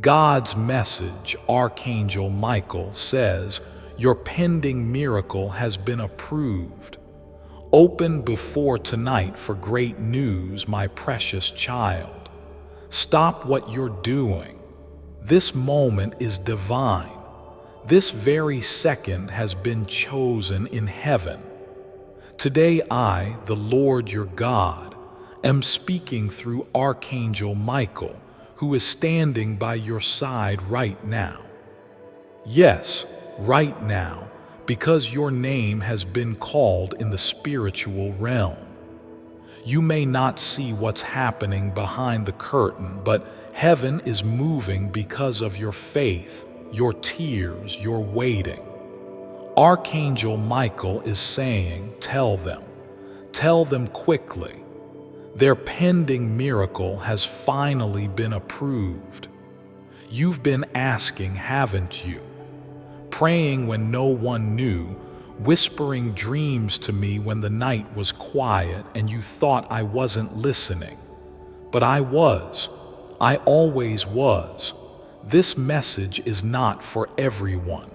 God's message, Archangel Michael, says, "Your pending miracle has been approved. Open before tonight for great news, my precious child. Stop what you're doing. This moment is divine. This very second has been chosen in heaven. Today I, the Lord your God, am speaking through Archangel Michael, who is standing by your side right now. Yes, right now, because your name has been called in the spiritual realm. You may not see what's happening behind the curtain, but heaven is moving because of your faith, your tears, your waiting. Archangel Michael is saying, tell them quickly. Their pending miracle has finally been approved. You've been asking, haven't you? Praying when no one knew, whispering dreams to me when the night was quiet and you thought I wasn't listening. But I was. I always was. This message is not for everyone.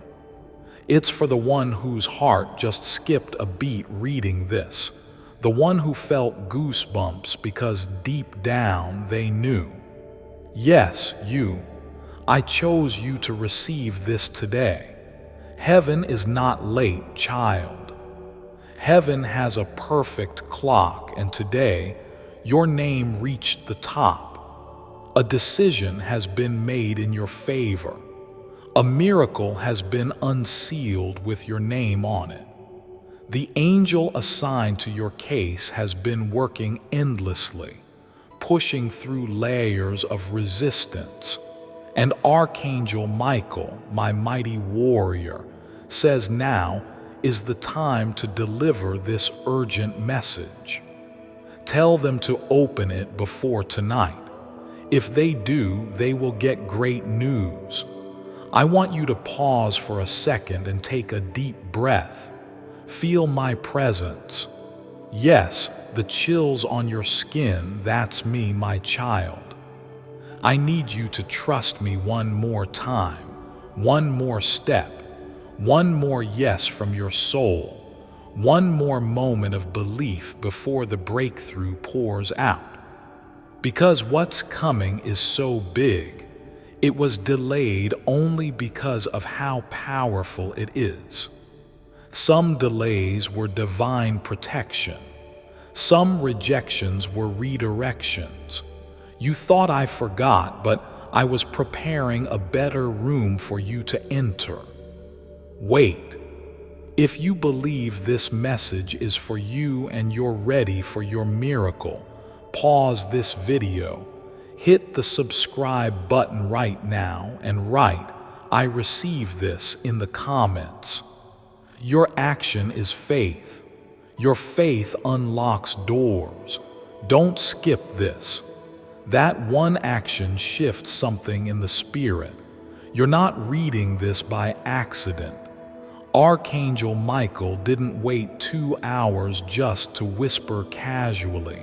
It's for the one whose heart just skipped a beat reading this. The one who felt goosebumps because deep down they knew. Yes, you. I chose you to receive this today. Heaven is not late, child. Heaven has a perfect clock, and today your name reached the top. A decision has been made in your favor. A miracle has been unsealed with your name on it. The angel assigned to your case has been working endlessly, pushing through layers of resistance. And Archangel Michael, my mighty warrior, says now is the time to deliver this urgent message. Tell them to open it before tonight. If they do, they will get great news. I want you to pause for a second and take a deep breath. Feel my presence. Yes, the chills on your skin, that's me, my child. I need you to trust me one more time, one more step, one more yes from your soul, one more moment of belief before the breakthrough pours out. Because what's coming is so big, it was delayed only because of how powerful it is. Some delays were divine protection. Some rejections were redirections. You thought I forgot, but I was preparing a better room for you to enter. Wait. If you believe this message is for you and you're ready for your miracle, pause this video, hit the subscribe button right now, and write, "I receive this," in the comments. Your action is faith. Your faith unlocks doors. Don't skip this. That one action shifts something in the spirit. You're not reading this by accident. Archangel Michael didn't wait 2 hours just to whisper casually.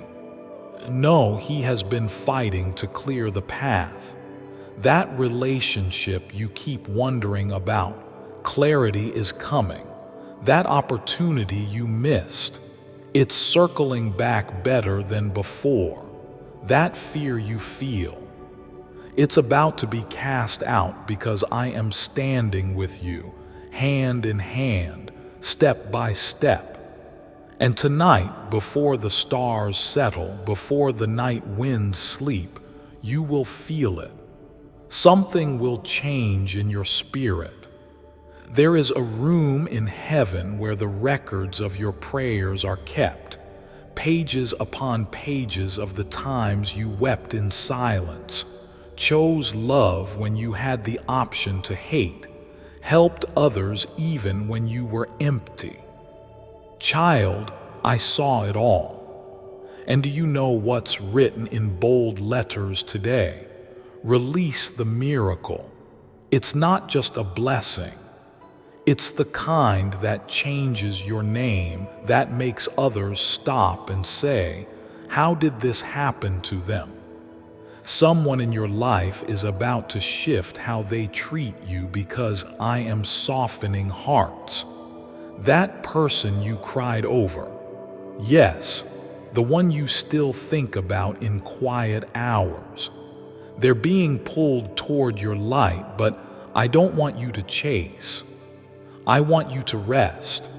No, he has been fighting to clear the path. That relationship you keep wondering about, clarity is coming. That opportunity you missed, it's circling back better than before. That fear you feel, it's about to be cast out because I am standing with you, hand in hand, step by step. And tonight, before the stars settle, before the night winds sleep, you will feel it. Something will change in your spirit. There is a room in heaven where the records of your prayers are kept, pages upon pages of the times you wept in silence, chose love when you had the option to hate, helped others even when you were empty. Child, I saw it all. And do you know what's written in bold letters today? Release the miracle. It's not just a blessing. It's the kind that changes your name, that makes others stop and say, "How did this happen to them?" Someone in your life is about to shift how they treat you because I am softening hearts. That person you cried over, yes, the one you still think about in quiet hours. They're being pulled toward your light, but I don't want you to chase. I want you to rest.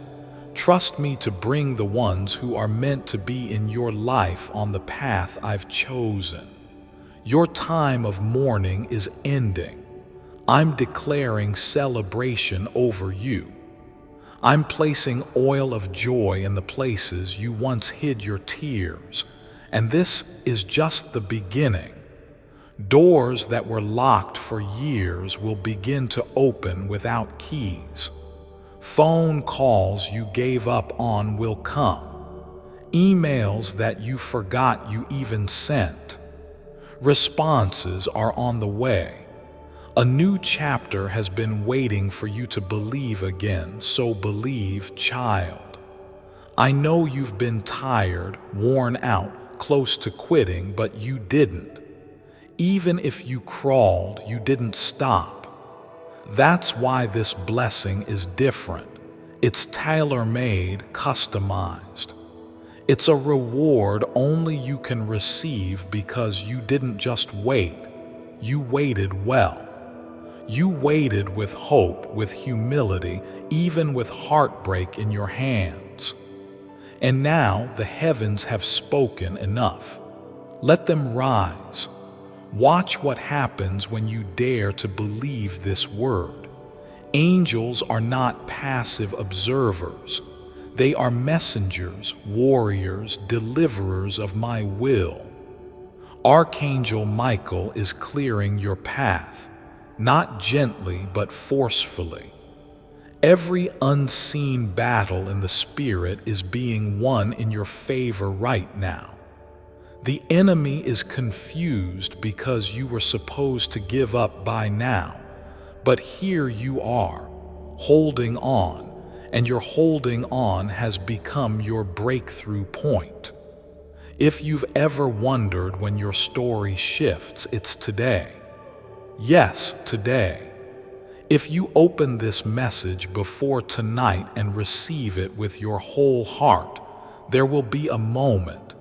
Trust me to bring the ones who are meant to be in your life on the path I've chosen. Your time of mourning is ending. I'm declaring celebration over you. I'm placing oil of joy in the places you once hid your tears, and this is just the beginning. Doors that were locked for years will begin to open without keys. Phone calls you gave up on will come. Emails that you forgot you even sent. Responses are on the way. A new chapter has been waiting for you to believe again, so believe, child. I know you've been tired, worn out, close to quitting, but you didn't. Even if you crawled, you didn't stop. That's why this blessing is different. It's tailor-made, customized. It's a reward only you can receive because you didn't just wait. You waited well. You waited with hope, with humility, even with heartbreak in your hands. And now the heavens have spoken enough. Let them rise. Watch what happens when you dare to believe this word. Angels are not passive observers. They are messengers, warriors, deliverers of my will. Archangel Michael is clearing your path, not gently but forcefully. Every unseen battle in the spirit is being won in your favor right now. The enemy is confused because you were supposed to give up by now, but here you are, holding on, and your holding on has become your breakthrough point. If you've ever wondered when your story shifts, it's today. Yes, today. If you open this message before tonight and receive it with your whole heart, there will be a moment,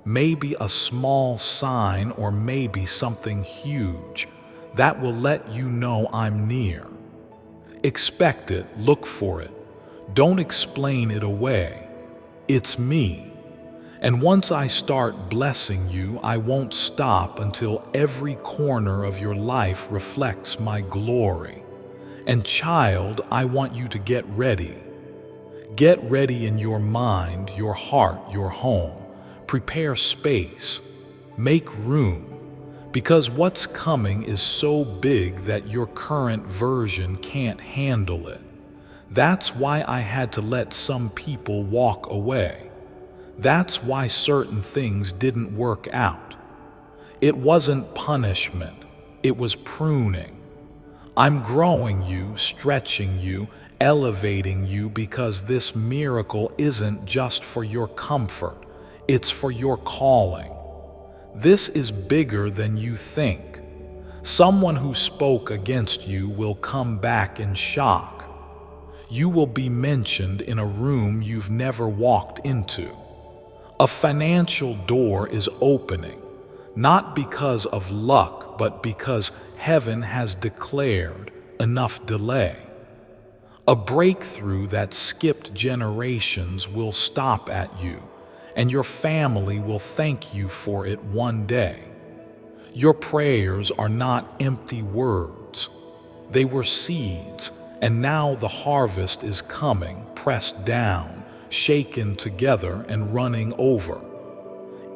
maybe a small sign or maybe something huge, that will let you know I'm near. Expect it, look for it. Don't explain it away. It's me. And once I start blessing you, I won't stop until every corner of your life reflects my glory. And child, I want you to get ready. Get ready in your mind, your heart, your home. Prepare space. Make room. Because what's coming is so big that your current version can't handle it. That's why I had to let some people walk away. That's why certain things didn't work out. It wasn't punishment, it was pruning. I'm growing you, stretching you, elevating you because this miracle isn't just for your comfort, it's for your calling. This is bigger than you think. Someone who spoke against you will come back in shock. You will be mentioned in a room you've never walked into. A financial door is opening, not because of luck, but because heaven has declared enough delay. A breakthrough that skipped generations will stop at you, and your family will thank you for it one day. Your prayers are not empty words. They were seeds, and now the harvest is coming, pressed down, shaken together, and running over.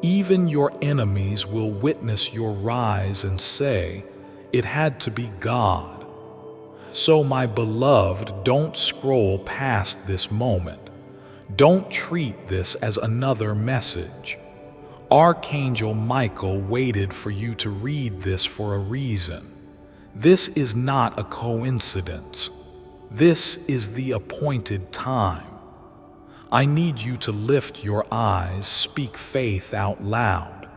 Even your enemies will witness your rise and say, "It had to be God." So, my beloved, don't scroll past this moment. Don't treat this as another message. Archangel Michael waited for you to read this for a reason. This is not a coincidence. This is the appointed time. I need you to lift your eyes, speak faith out loud.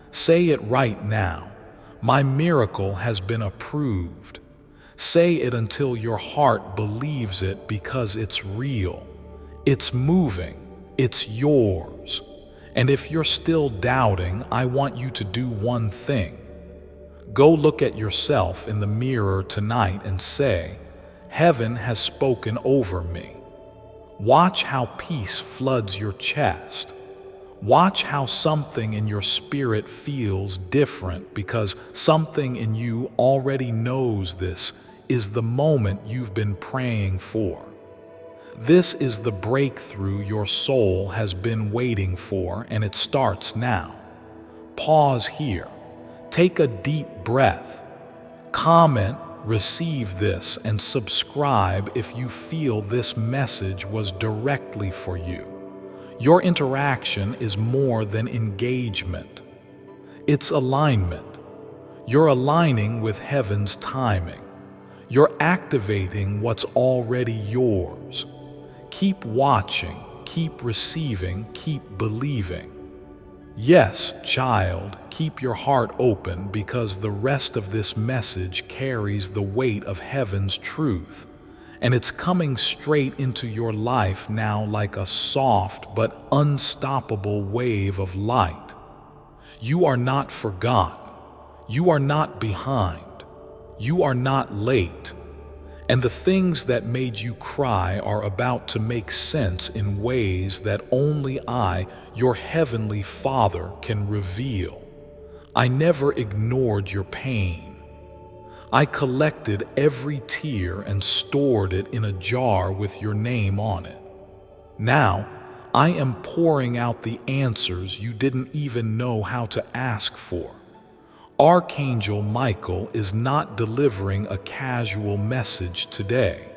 Say it right now. My miracle has been approved. Say it until your heart believes it because it's real. It's moving. It's yours. And if you're still doubting, I want you to do one thing. Go look at yourself in the mirror tonight and say, "Heaven has spoken over me." Watch how peace floods your chest. Watch how something in your spirit feels different because something in you already knows this is the moment you've been praying for. This is the breakthrough your soul has been waiting for, and it starts now. Pause here. Take a deep breath. Comment, "Receive this," and subscribe if you feel this message was directly for you. Your interaction is more than engagement. It's alignment. You're aligning with heaven's timing. You're activating what's already yours. Keep watching, keep receiving, keep believing. Yes, child, keep your heart open because the rest of this message carries the weight of heaven's truth, and it's coming straight into your life now like a soft but unstoppable wave of light. You are not forgotten. You are not behind. You are not late. And the things that made you cry are about to make sense in ways that only I, your heavenly Father, can reveal. I never ignored your pain. I collected every tear and stored it in a jar with your name on it. Now, I am pouring out the answers you didn't even know how to ask for. Archangel Michael is not delivering a casual message today.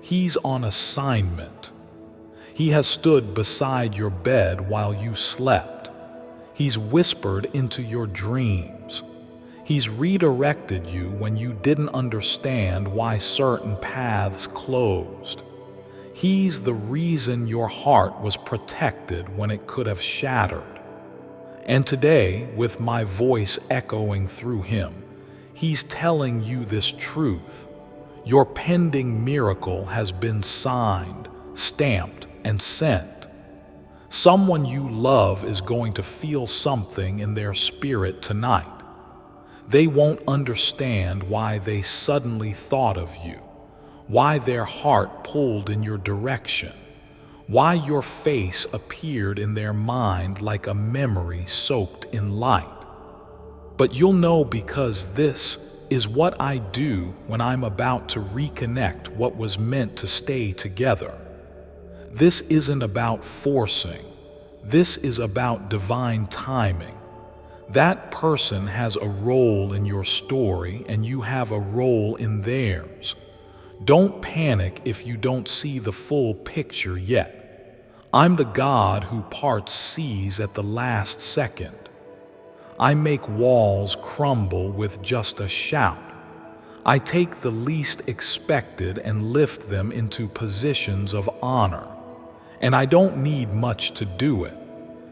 He's on assignment. He has stood beside your bed while you slept. He's whispered into your dreams. He's redirected you when you didn't understand why certain paths closed. He's the reason your heart was protected when it could have shattered. And today, with my voice echoing through him, he's telling you this truth. Your pending miracle has been signed, stamped, and sent. Someone you love is going to feel something in their spirit tonight. They won't understand why they suddenly thought of you, why their heart pulled in your direction, why your face appeared in their mind like a memory soaked in light. But you'll know because this is what I do when I'm about to reconnect what was meant to stay together. This isn't about forcing. This is about divine timing. That person has a role in your story and you have a role in theirs. Don't panic if you don't see the full picture yet. I'm the God who parts seas at the last second. I make walls crumble with just a shout. I take the least expected and lift them into positions of honor. And I don't need much to do it.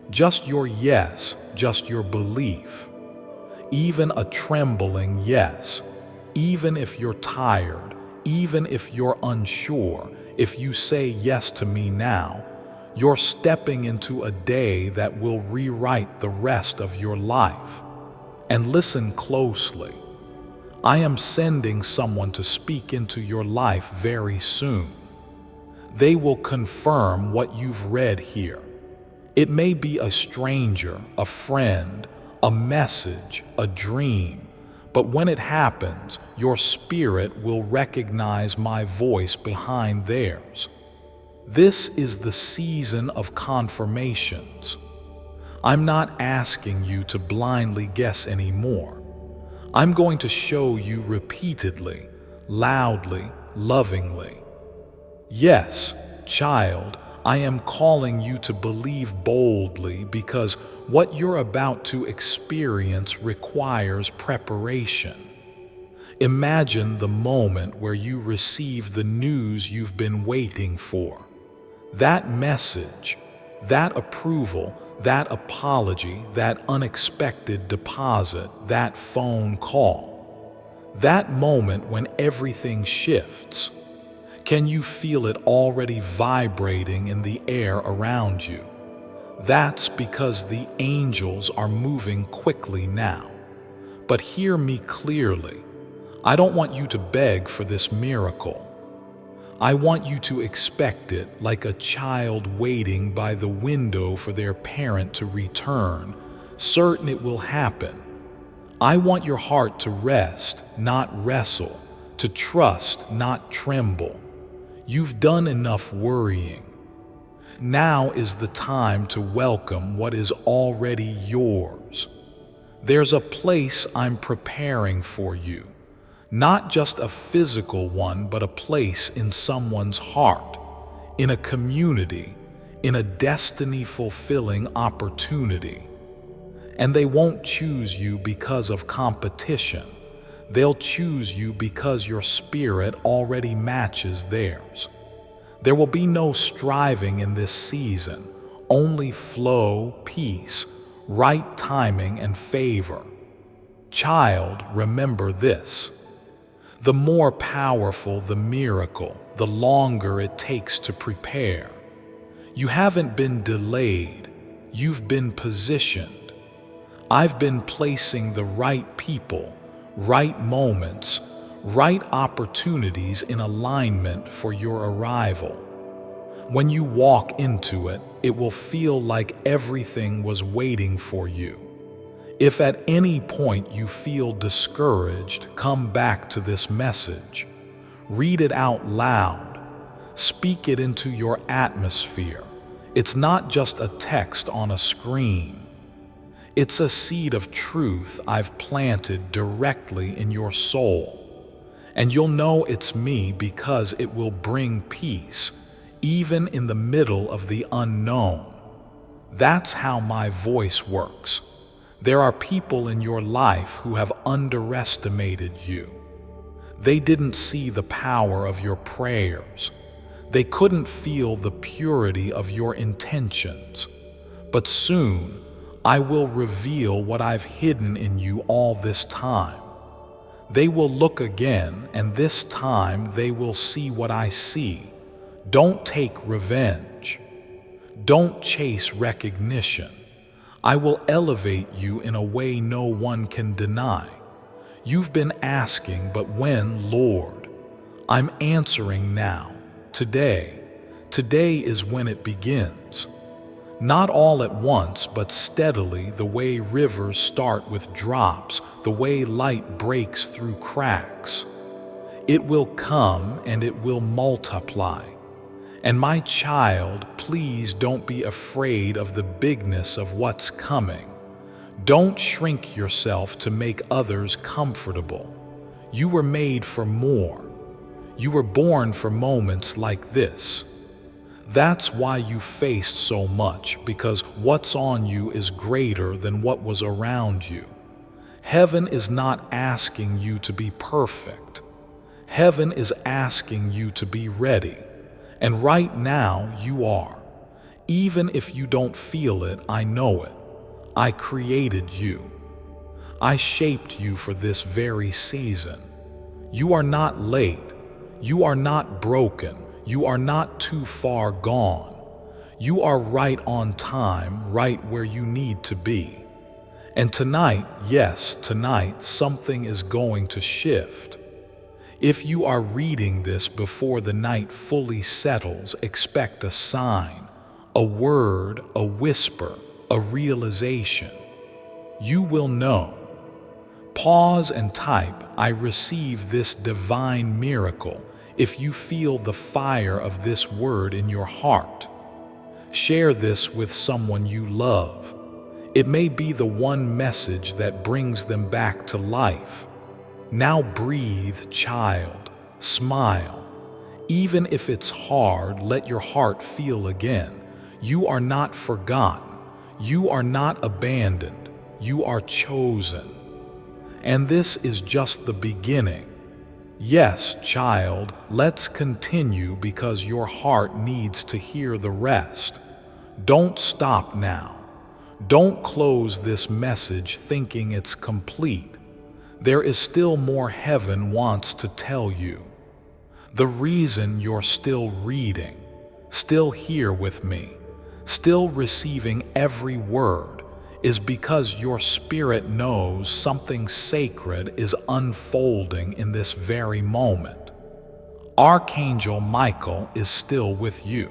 Just your yes, just your belief. Even a trembling yes. Even if you're tired, even if you're unsure, if you say yes to me now, you're stepping into a day that will rewrite the rest of your life. And listen closely. I am sending someone to speak into your life very soon. They will confirm what you've read here. It may be a stranger, a friend, a message, a dream, but when it happens, your spirit will recognize my voice behind theirs. This is the season of confirmations. I'm not asking you to blindly guess anymore. I'm going to show you repeatedly, loudly, lovingly. Yes, child, I am calling you to believe boldly because what you're about to experience requires preparation. Imagine the moment where you receive the news you've been waiting for. That message, that approval, that apology, that unexpected deposit, that phone call, that moment when everything shifts. Can you feel it already vibrating in the air around you? That's because the angels are moving quickly now. But hear me clearly. I don't want you to beg for this miracle. I want you to expect it like a child waiting by the window for their parent to return, certain it will happen. I want your heart to rest, not wrestle, to trust, not tremble. You've done enough worrying. Now is the time to welcome what is already yours. There's a place I'm preparing for you. Not just a physical one, but a place in someone's heart, in a community, in a destiny-fulfilling opportunity. And they won't choose you because of competition. They'll choose you because your spirit already matches theirs. There will be no striving in this season, only flow, peace, right timing, and favor. Child, remember this. The more powerful the miracle, the longer it takes to prepare. You haven't been delayed, you've been positioned. I've been placing the right people, right moments, right opportunities in alignment for your arrival. When you walk into it, it will feel like everything was waiting for you. If at any point you feel discouraged, come back to this message. Read it out loud. Speak it into your atmosphere. It's not just a text on a screen. It's a seed of truth I've planted directly in your soul. And you'll know it's me because it will bring peace, even in the middle of the unknown. That's how my voice works. There are people in your life who have underestimated you. They didn't see the power of your prayers. They couldn't feel the purity of your intentions. But soon, I will reveal what I've hidden in you all this time. They will look again, and this time they will see what I see. Don't take revenge. Don't chase recognition. I will elevate you in a way no one can deny. You've been asking, but when, Lord? I'm answering now, today. Today is when it begins. Not all at once, but steadily, the way rivers start with drops, the way light breaks through cracks. It will come and it will multiply. And my child, please don't be afraid of the bigness of what's coming. Don't shrink yourself to make others comfortable. You were made for more. You were born for moments like this. That's why you faced so much, because what's on you is greater than what was around you. Heaven is not asking you to be perfect. Heaven is asking you to be ready. And right now you are. Even if you don't feel it, I know it. I created you. I shaped you for this very season. You are not late. You are not broken. You are not too far gone. You are right on time, right where you need to be. And tonight, yes, tonight, something is going to shift. If you are reading this before the night fully settles, expect a sign, a word, a whisper, a realization. You will know. Pause and type, I receive this divine miracle, if you feel the fire of this word in your heart. Share this with someone you love. It may be the one message that brings them back to life. Now breathe, child. Smile. Even if it's hard, let your heart feel again. You are not forgotten. You are not abandoned. You are chosen. And this is just the beginning. Yes, child, let's continue because your heart needs to hear the rest. Don't stop now. Don't close this message thinking it's complete. There is still more heaven wants to tell you. The reason you're still reading, still here with me, still receiving every word, is because your spirit knows something sacred is unfolding in this very moment. Archangel Michael is still with you.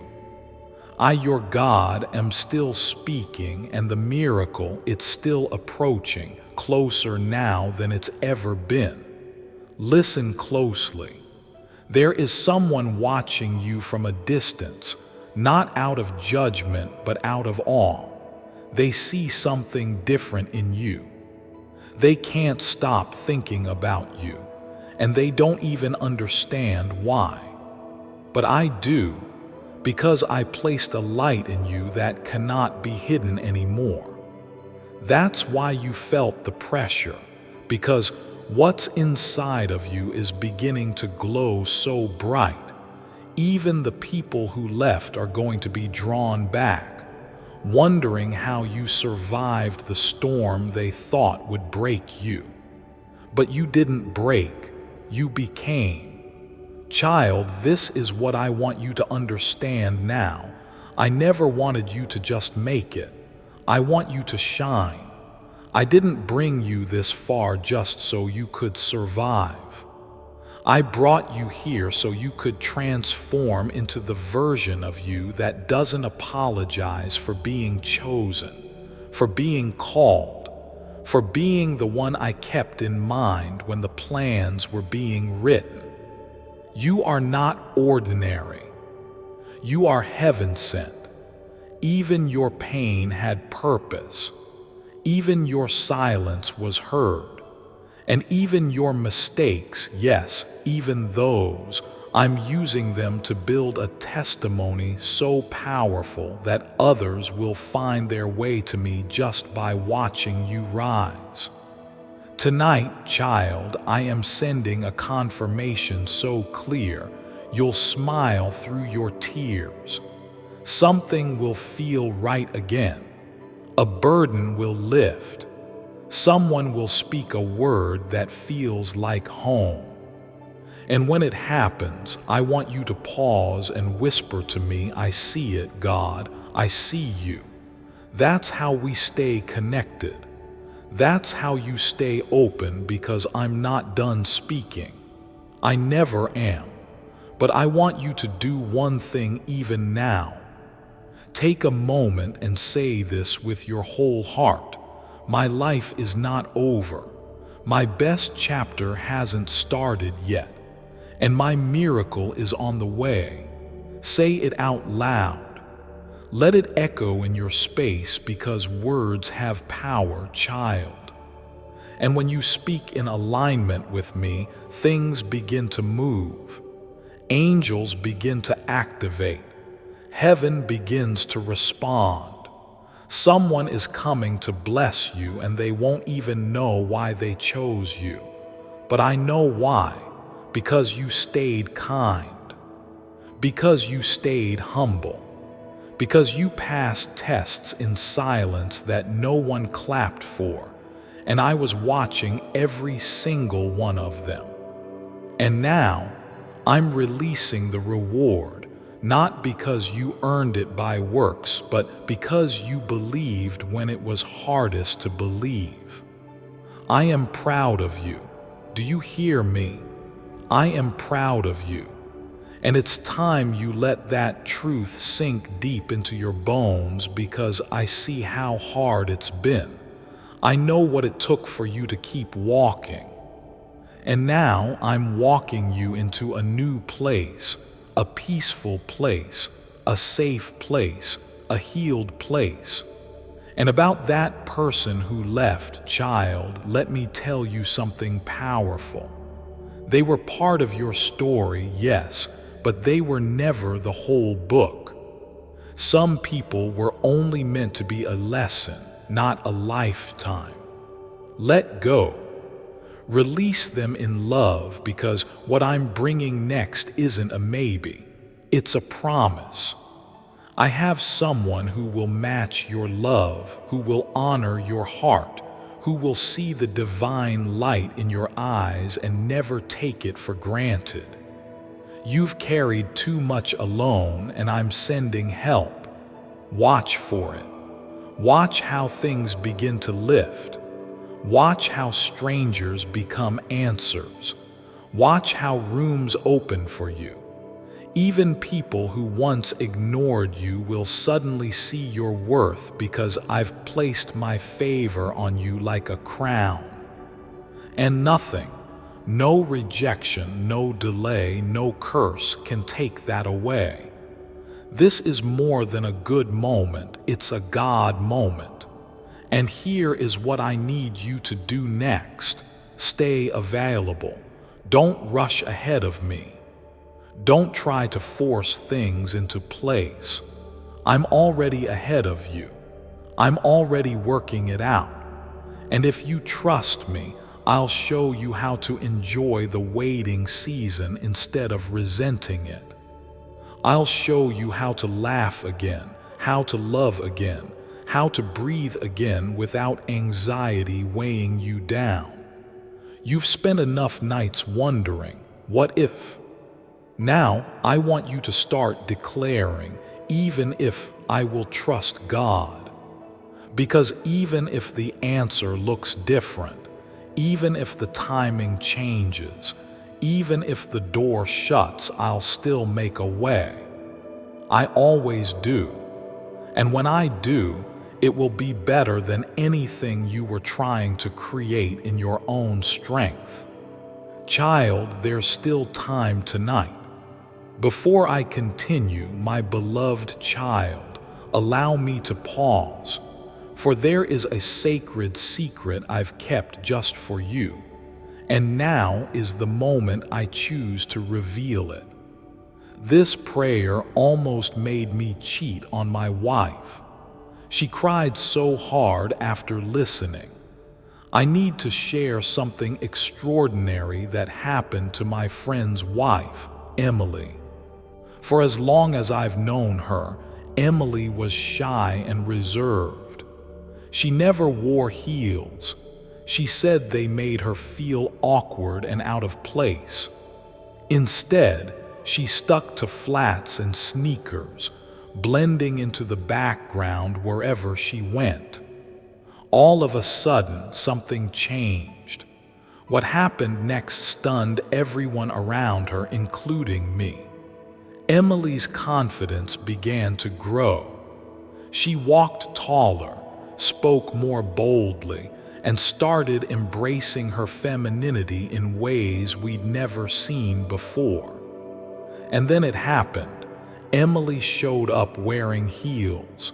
I, your God, am still speaking, and the miracle, it's still approaching, closer now than it's ever been. Listen closely. There is someone watching you from a distance, not out of judgment, but out of awe. They see something different in you. They can't stop thinking about you, and they don't even understand why. But I do, because I placed a light in you that cannot be hidden anymore. That's why you felt the pressure, because what's inside of you is beginning to glow so bright. Even the people who left are going to be drawn back, wondering how you survived the storm they thought would break you. But you didn't break, you became. Child, this is what I want you to understand now. I never wanted you to just make it. I want you to shine. I didn't bring you this far just so you could survive. I brought you here so you could transform into the version of you that doesn't apologize for being chosen, for being called, for being the one I kept in mind when the plans were being written. You are not ordinary. You are heaven sent. Even your pain had purpose. Even your silence was heard. And even your mistakes, yes, even those, I'm using them to build a testimony so powerful that others will find their way to me just by watching you rise. Tonight, child, I am sending a confirmation so clear, you'll smile through your tears. Something will feel right again. A burden will lift. Someone will speak a word that feels like home. And when it happens, I want you to pause and whisper to me, I see it, God, I see you. That's how we stay connected. That's how you stay open, because I'm not done speaking. I never am. But I want you to do one thing even now. Take a moment and say this with your whole heart. My life is not over. My best chapter hasn't started yet. And my miracle is on the way. Say it out loud. Let it echo in your space, because words have power, child. And when you speak in alignment with me, things begin to move. Angels begin to activate. Heaven begins to respond. Someone is coming to bless you, and they won't even know why they chose you. But I know why. Because you stayed kind. Because you stayed humble. Because you passed tests in silence that no one clapped for, and I was watching every single one of them. And now, I'm releasing the reward, not because you earned it by works, but because you believed when it was hardest to believe. I am proud of you. Do you hear me? I am proud of you. And it's time you let that truth sink deep into your bones, because I see how hard it's been. I know what it took for you to keep walking. And now I'm walking you into a new place, a peaceful place, a safe place, a healed place. And about that person who left, child, let me tell you something powerful. They were part of your story, yes, but they were never the whole book. Some people were only meant to be a lesson, not a lifetime. Let go. Release them in love, because what I'm bringing next isn't a maybe. It's a promise. I have someone who will match your love, who will honor your heart, who will see the divine light in your eyes and never take it for granted. You've carried too much alone, and I'm sending help. Watch for it. Watch how things begin to lift. Watch how strangers become answers. Watch how rooms open for you. Even people who once ignored you will suddenly see your worth because I've placed my favor on you like a crown. And nothing, no rejection, no delay, no curse can take that away. This is more than a good moment, it's a God moment. And here is what I need you to do next. Stay available. Don't rush ahead of me. Don't try to force things into place. I'm already ahead of you. I'm already working it out. And if you trust me, I'll show you how to enjoy the waiting season instead of resenting it. I'll show you how to laugh again, how to love again, how to breathe again without anxiety weighing you down. You've spent enough nights wondering, what if? Now, I want you to start declaring, even if I will trust God. Because even if the answer looks different, even if the timing changes, even if the door shuts, I'll still make a way. I always do. And when I do, it will be better than anything you were trying to create in your own strength. Child, there's still time tonight. Before I continue, my beloved child, allow me to pause, for there is a sacred secret I've kept just for you, and now is the moment I choose to reveal it. This prayer almost made me cheat on my wife. She cried so hard after listening. I need to share something extraordinary that happened to my friend's wife, Emily. For as long as I've known her, Emily was shy and reserved. She never wore heels. She said they made her feel awkward and out of place. Instead, she stuck to flats and sneakers, blending into the background wherever she went. All of a sudden, something changed. What happened next stunned everyone around her, including me. Emily's confidence began to grow. She walked taller, spoke more boldly, and started embracing her femininity in ways we'd never seen before. And then it happened. Emily showed up wearing heels.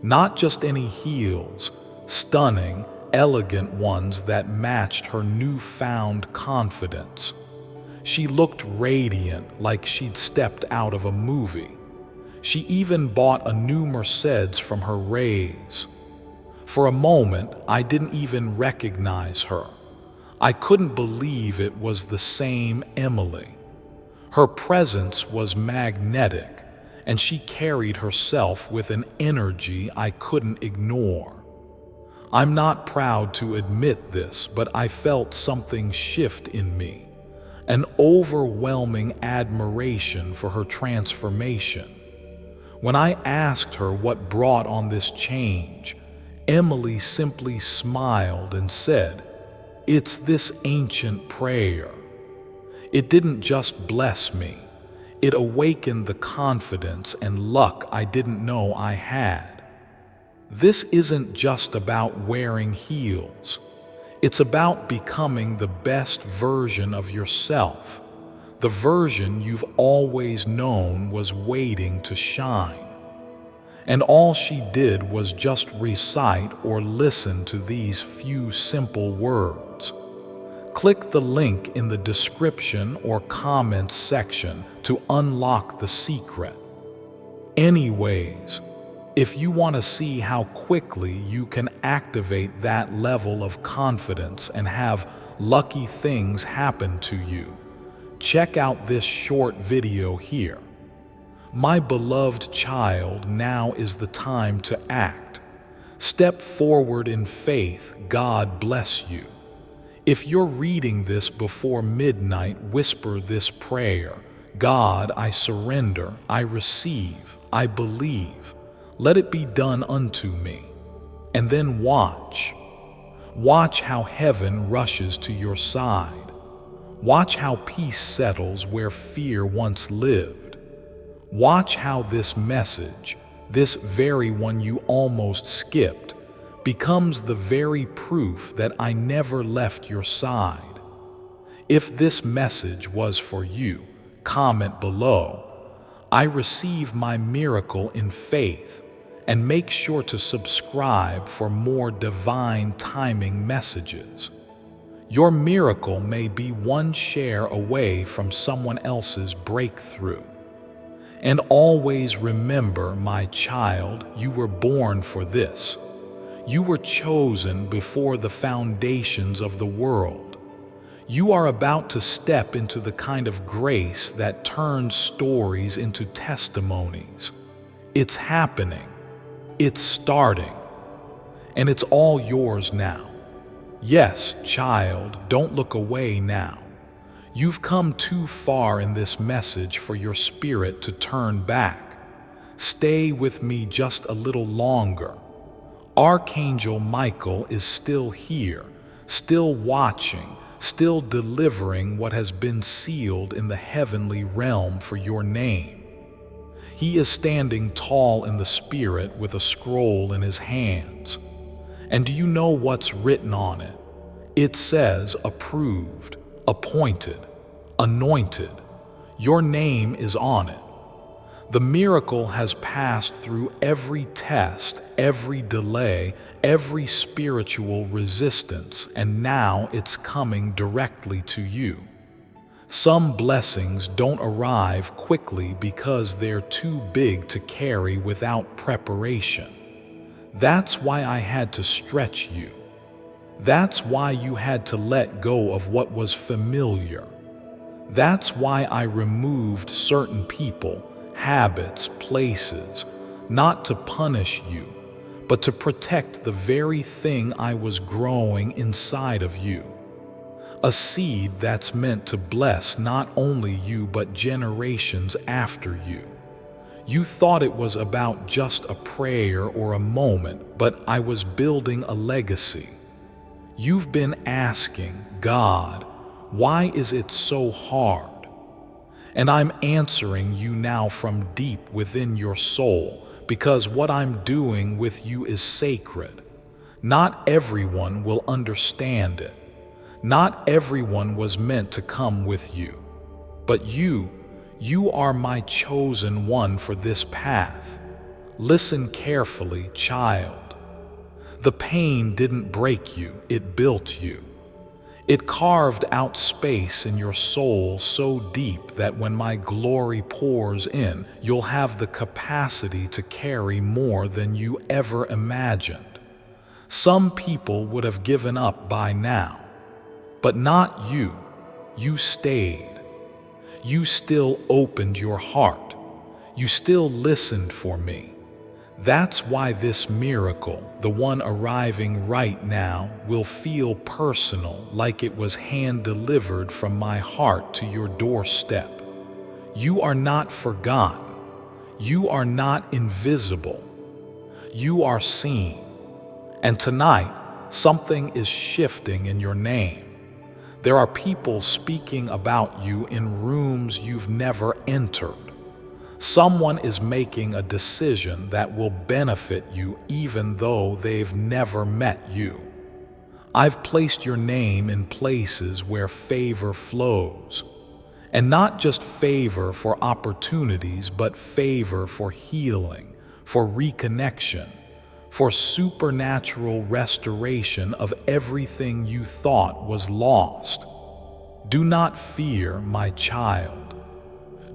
Not just any heels, stunning, elegant ones that matched her newfound confidence. She looked radiant, like she'd stepped out of a movie. She even bought a new Mercedes from her raise. For a moment, I didn't even recognize her. I couldn't believe it was the same Emily. Her presence was magnetic, and she carried herself with an energy I couldn't ignore. I'm not proud to admit this, but I felt something shift in me. An overwhelming admiration for her transformation. When I asked her what brought on this change, Emily simply smiled and said, "It's this ancient prayer." It didn't just bless me, it awakened the confidence and luck I didn't know I had. This isn't just about wearing heels. It's about becoming the best version of yourself, the version you've always known was waiting to shine. And all she did was just recite or listen to these few simple words. Click the link in the description or comments section to unlock the secret. Anyways, if you want to see how quickly you can activate that level of confidence and have lucky things happen to you, check out this short video here. My beloved child, now is the time to act. Step forward in faith. God bless you. If you're reading this before midnight, whisper this prayer. God, I surrender, I receive, I believe. Let it be done unto me. And then watch. Watch how heaven rushes to your side. Watch how peace settles where fear once lived. Watch how this message, this very one you almost skipped, becomes the very proof that I never left your side. If this message was for you, comment below. I receive my miracle in faith, and make sure to subscribe for more divine timing messages. Your miracle may be one share away from someone else's breakthrough. And always remember, my child, you were born for this. You were chosen before the foundations of the world. You are about to step into the kind of grace that turns stories into testimonies. It's happening. It's starting. And it's all yours now. Yes, child, don't look away now. You've come too far in this message for your spirit to turn back. Stay with me just a little longer. Archangel Michael is still here, still watching, still delivering what has been sealed in the heavenly realm for your name. He is standing tall in the spirit with a scroll in his hands. And do you know what's written on it? It says approved, appointed, anointed. Your name is on it. The miracle has passed through every test, every delay, every spiritual resistance, and now it's coming directly to you. Some blessings don't arrive quickly because they're too big to carry without preparation. That's why I had to stretch you. That's why you had to let go of what was familiar. That's why I removed certain people, habits, places, not to punish you, but to protect the very thing I was growing inside of you. A seed that's meant to bless not only you but generations after you. You thought it was about just a prayer or a moment, but I was building a legacy. You've been asking, God, why is it so hard? And I'm answering you now from deep within your soul, because what I'm doing with you is sacred. Not everyone will understand it. Not everyone was meant to come with you. But you are my chosen one for this path. Listen carefully, child. The pain didn't break you, it built you. It carved out space in your soul so deep that when my glory pours in, you'll have the capacity to carry more than you ever imagined. Some people would have given up by now, but not you. You stayed. You still opened your heart. You still listened for me. That's why this miracle, the one arriving right now, will feel personal, like it was hand-delivered from my heart to your doorstep. You are not forgotten. You are not invisible. You are seen. And tonight, something is shifting in your name. There are people speaking about you in rooms you've never entered. Someone is making a decision that will benefit you even though they've never met you. I've placed your name in places where favor flows. And not just favor for opportunities, but favor for healing, for reconnection, for supernatural restoration of everything you thought was lost. Do not fear, my child.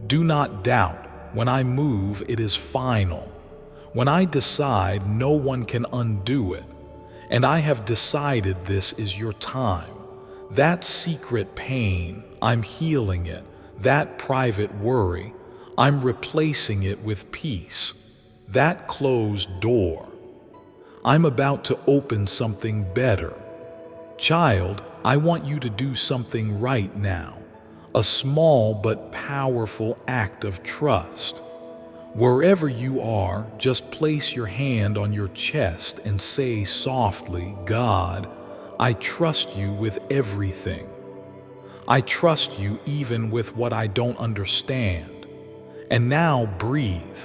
Do not doubt. When I move, it is final. When I decide, no one can undo it. And I have decided this is your time. That secret pain, I'm healing it. That private worry, I'm replacing it with peace. That closed door. I'm about to open something better. Child, I want you to do something right now. A small but powerful act of trust. Wherever you are, just place your hand on your chest and say softly, God, I trust you with everything. I trust you even with what I don't understand. And now breathe.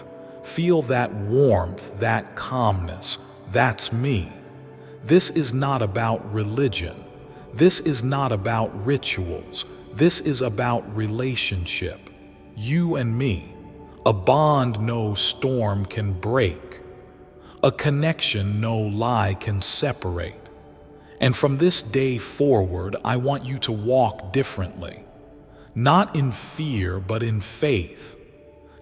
Feel that warmth, that calmness. That's me. This is not about religion. This is not about rituals. This is about relationship. You and me. A bond no storm can break. A connection no lie can separate. And from this day forward, I want you to walk differently. Not in fear, but in faith.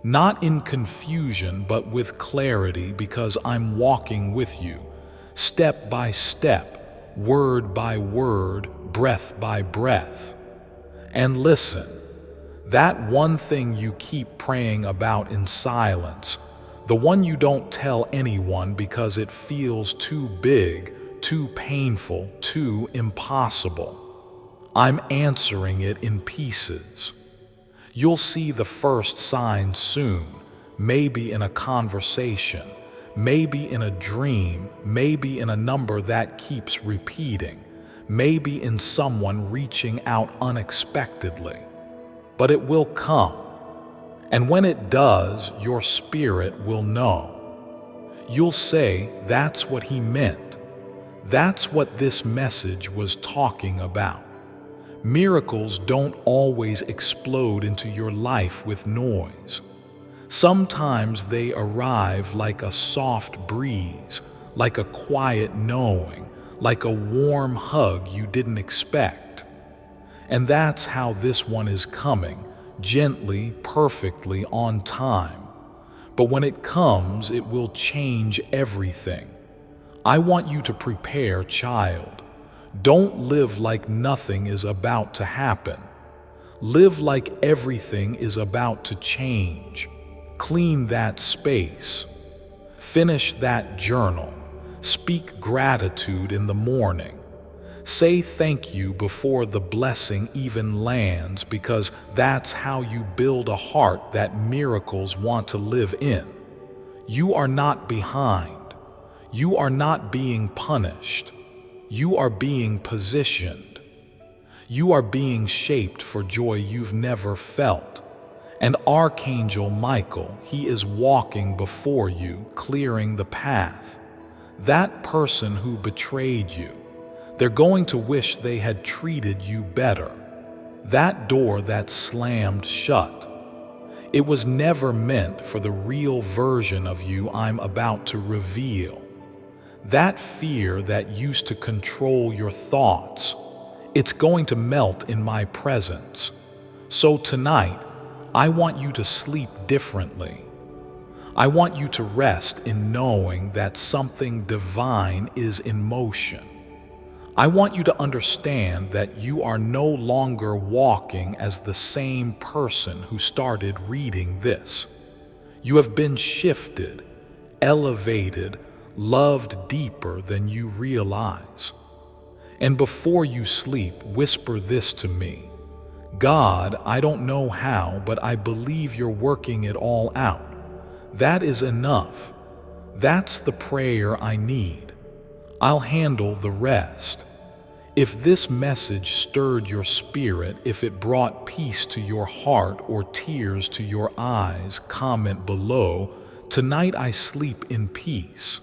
Not in confusion, but with clarity, because I'm walking with you, step by step, word by word, breath by breath. And listen, that one thing you keep praying about in silence, the one you don't tell anyone because it feels too big, too painful, too impossible. I'm answering it in pieces. You'll see the first sign soon, maybe in a conversation, maybe in a dream, maybe in a number that keeps repeating, maybe in someone reaching out unexpectedly. But it will come. And when it does, your spirit will know. You'll say, that's what he meant. That's what this message was talking about. Miracles don't always explode into your life with noise. Sometimes they arrive like a soft breeze, like a quiet knowing, like a warm hug you didn't expect. And that's how this one is coming, gently, perfectly, on time. But when it comes, it will change everything. I want you to prepare, child. Don't live like nothing is about to happen. Live like everything is about to change. Clean that space. Finish that journal. Speak gratitude in the morning. Say thank you before the blessing even lands, because that's how you build a heart that miracles want to live in. You are not behind. You are not being punished. You are being positioned. You are being shaped for joy you've never felt. And Archangel Michael, he is walking before you, clearing the path. That person who betrayed you, they're going to wish they had treated you better. That door that slammed shut, it was never meant for the real version of you I'm about to reveal. That fear that used to control your thoughts, it's going to melt in my presence. So tonight, I want you to sleep differently. I want you to rest in knowing that something divine is in motion. I want you to understand that you are no longer walking as the same person who started reading this. You have been shifted, elevated, loved deeper than you realize. And before you sleep, whisper this to me. God, I don't know how, but I believe you're working it all out. That is enough. That's the prayer I need. I'll handle the rest. If this message stirred your spirit, if it brought peace to your heart or tears to your eyes, comment below. Tonight I sleep in peace.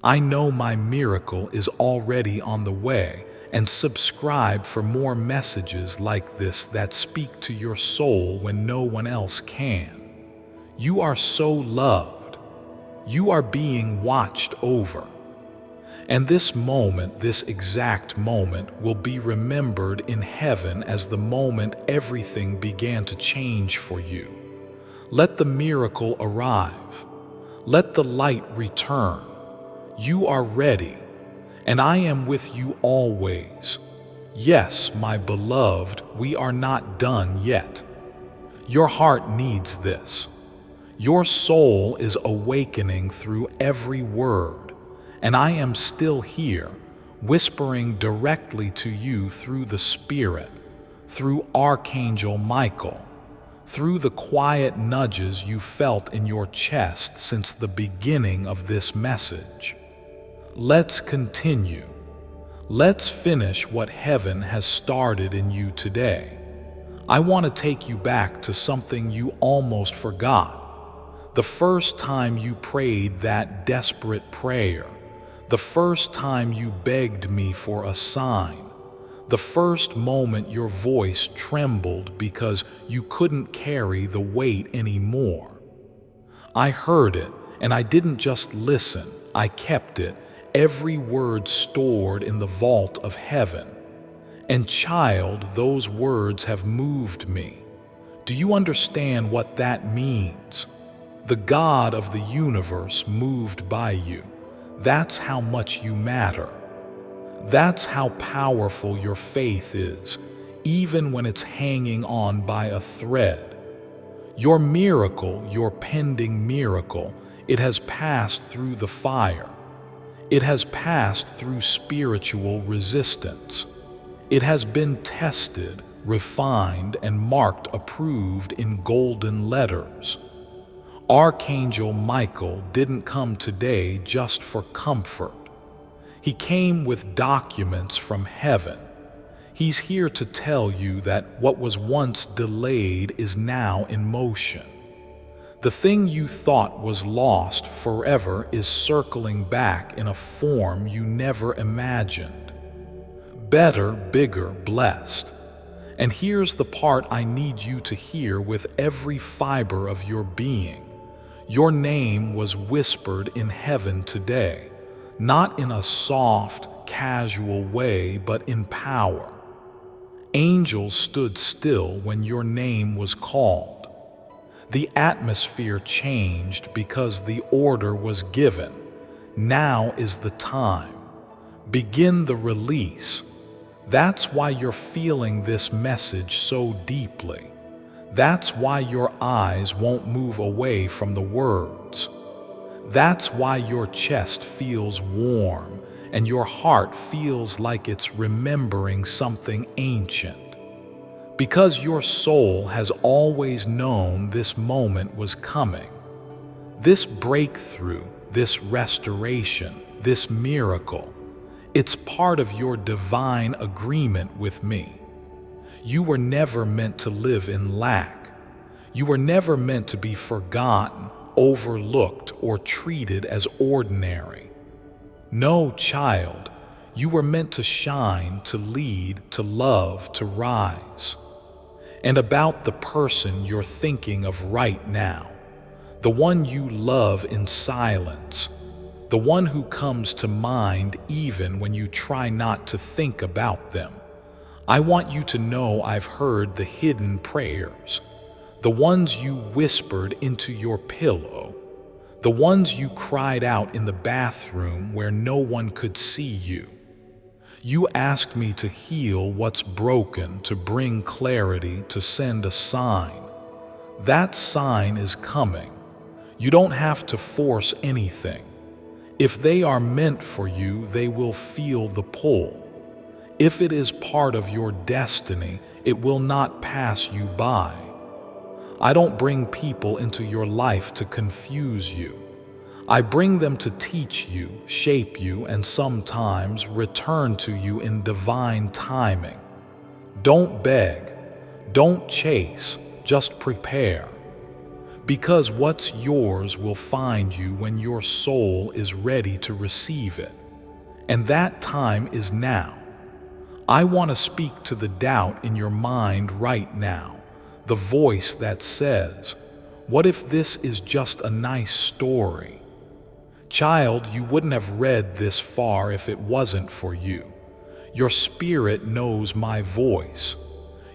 I know my miracle is already on the way, and subscribe for more messages like this that speak to your soul when no one else can. You are so loved. You are being watched over. And this moment, this exact moment, will be remembered in heaven as the moment everything began to change for you. Let the miracle arrive. Let the light return. You are ready, and I am with you always. Yes, my beloved, we are not done yet. Your heart needs this. Your soul is awakening through every word, and I am still here, whispering directly to you through the Spirit, through Archangel Michael, through the quiet nudges you felt in your chest since the beginning of this message. Let's continue. Let's finish what heaven has started in you today. I want to take you back to something you almost forgot. The first time you prayed that desperate prayer. The first time you begged me for a sign. The first moment your voice trembled because you couldn't carry the weight anymore. I heard it, and I didn't just listen, I kept it, every word stored in the vault of heaven. And child, those words have moved me. Do you understand what that means? The God of the universe moved by you. That's how much you matter. That's how powerful your faith is, even when it's hanging on by a thread. Your miracle, your pending miracle, it has passed through the fire. It has passed through spiritual resistance. It has been tested, refined, and marked approved in golden letters. Archangel Michael didn't come today just for comfort. He came with documents from heaven. He's here to tell you that what was once delayed is now in motion. The thing you thought was lost forever is circling back in a form you never imagined. Better, bigger, blessed. And here's the part I need you to hear with every fiber of your being. Your name was whispered in heaven today, not in a soft, casual way, but in power. Angels stood still when your name was called. The atmosphere changed because the order was given. Now is the time. Begin the release. That's why you're feeling this message so deeply. That's why your eyes won't move away from the words. That's why your chest feels warm and your heart feels like it's remembering something ancient. Because your soul has always known this moment was coming. This breakthrough, this restoration, this miracle, it's part of your divine agreement with me. You were never meant to live in lack. You were never meant to be forgotten, overlooked, or treated as ordinary. No, child, you were meant to shine, to lead, to love, to rise. And about the person you're thinking of right now, the one you love in silence, the one who comes to mind even when you try not to think about them, I want you to know I've heard the hidden prayers, the ones you whispered into your pillow, the ones you cried out in the bathroom where no one could see you. You asked me to heal what's broken, to bring clarity, to send a sign. That sign is coming. You don't have to force anything. If they are meant for you, they will feel the pull. If it is part of your destiny, it will not pass you by. I don't bring people into your life to confuse you. I bring them to teach you, shape you, and sometimes return to you in divine timing. Don't beg, don't chase, just prepare. Because what's yours will find you when your soul is ready to receive it. And that time is now. I want to speak to the doubt in your mind right now, the voice that says, "What if this is just a nice story?" Child, you wouldn't have read this far if it wasn't for you. Your spirit knows my voice.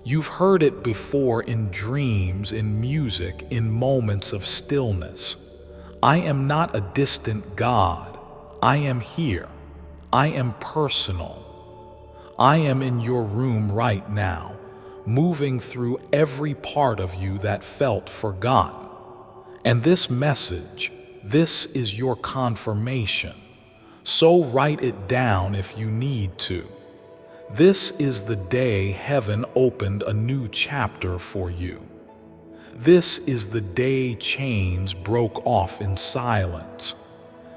You've heard it before in dreams, in music, in moments of stillness. I am not a distant God. I am here. I am personal. I am in your room right now, moving through every part of you that felt forgotten. And this message, this is your confirmation. So write it down if you need to. This is the day heaven opened a new chapter for you. This is the day chains broke off in silence.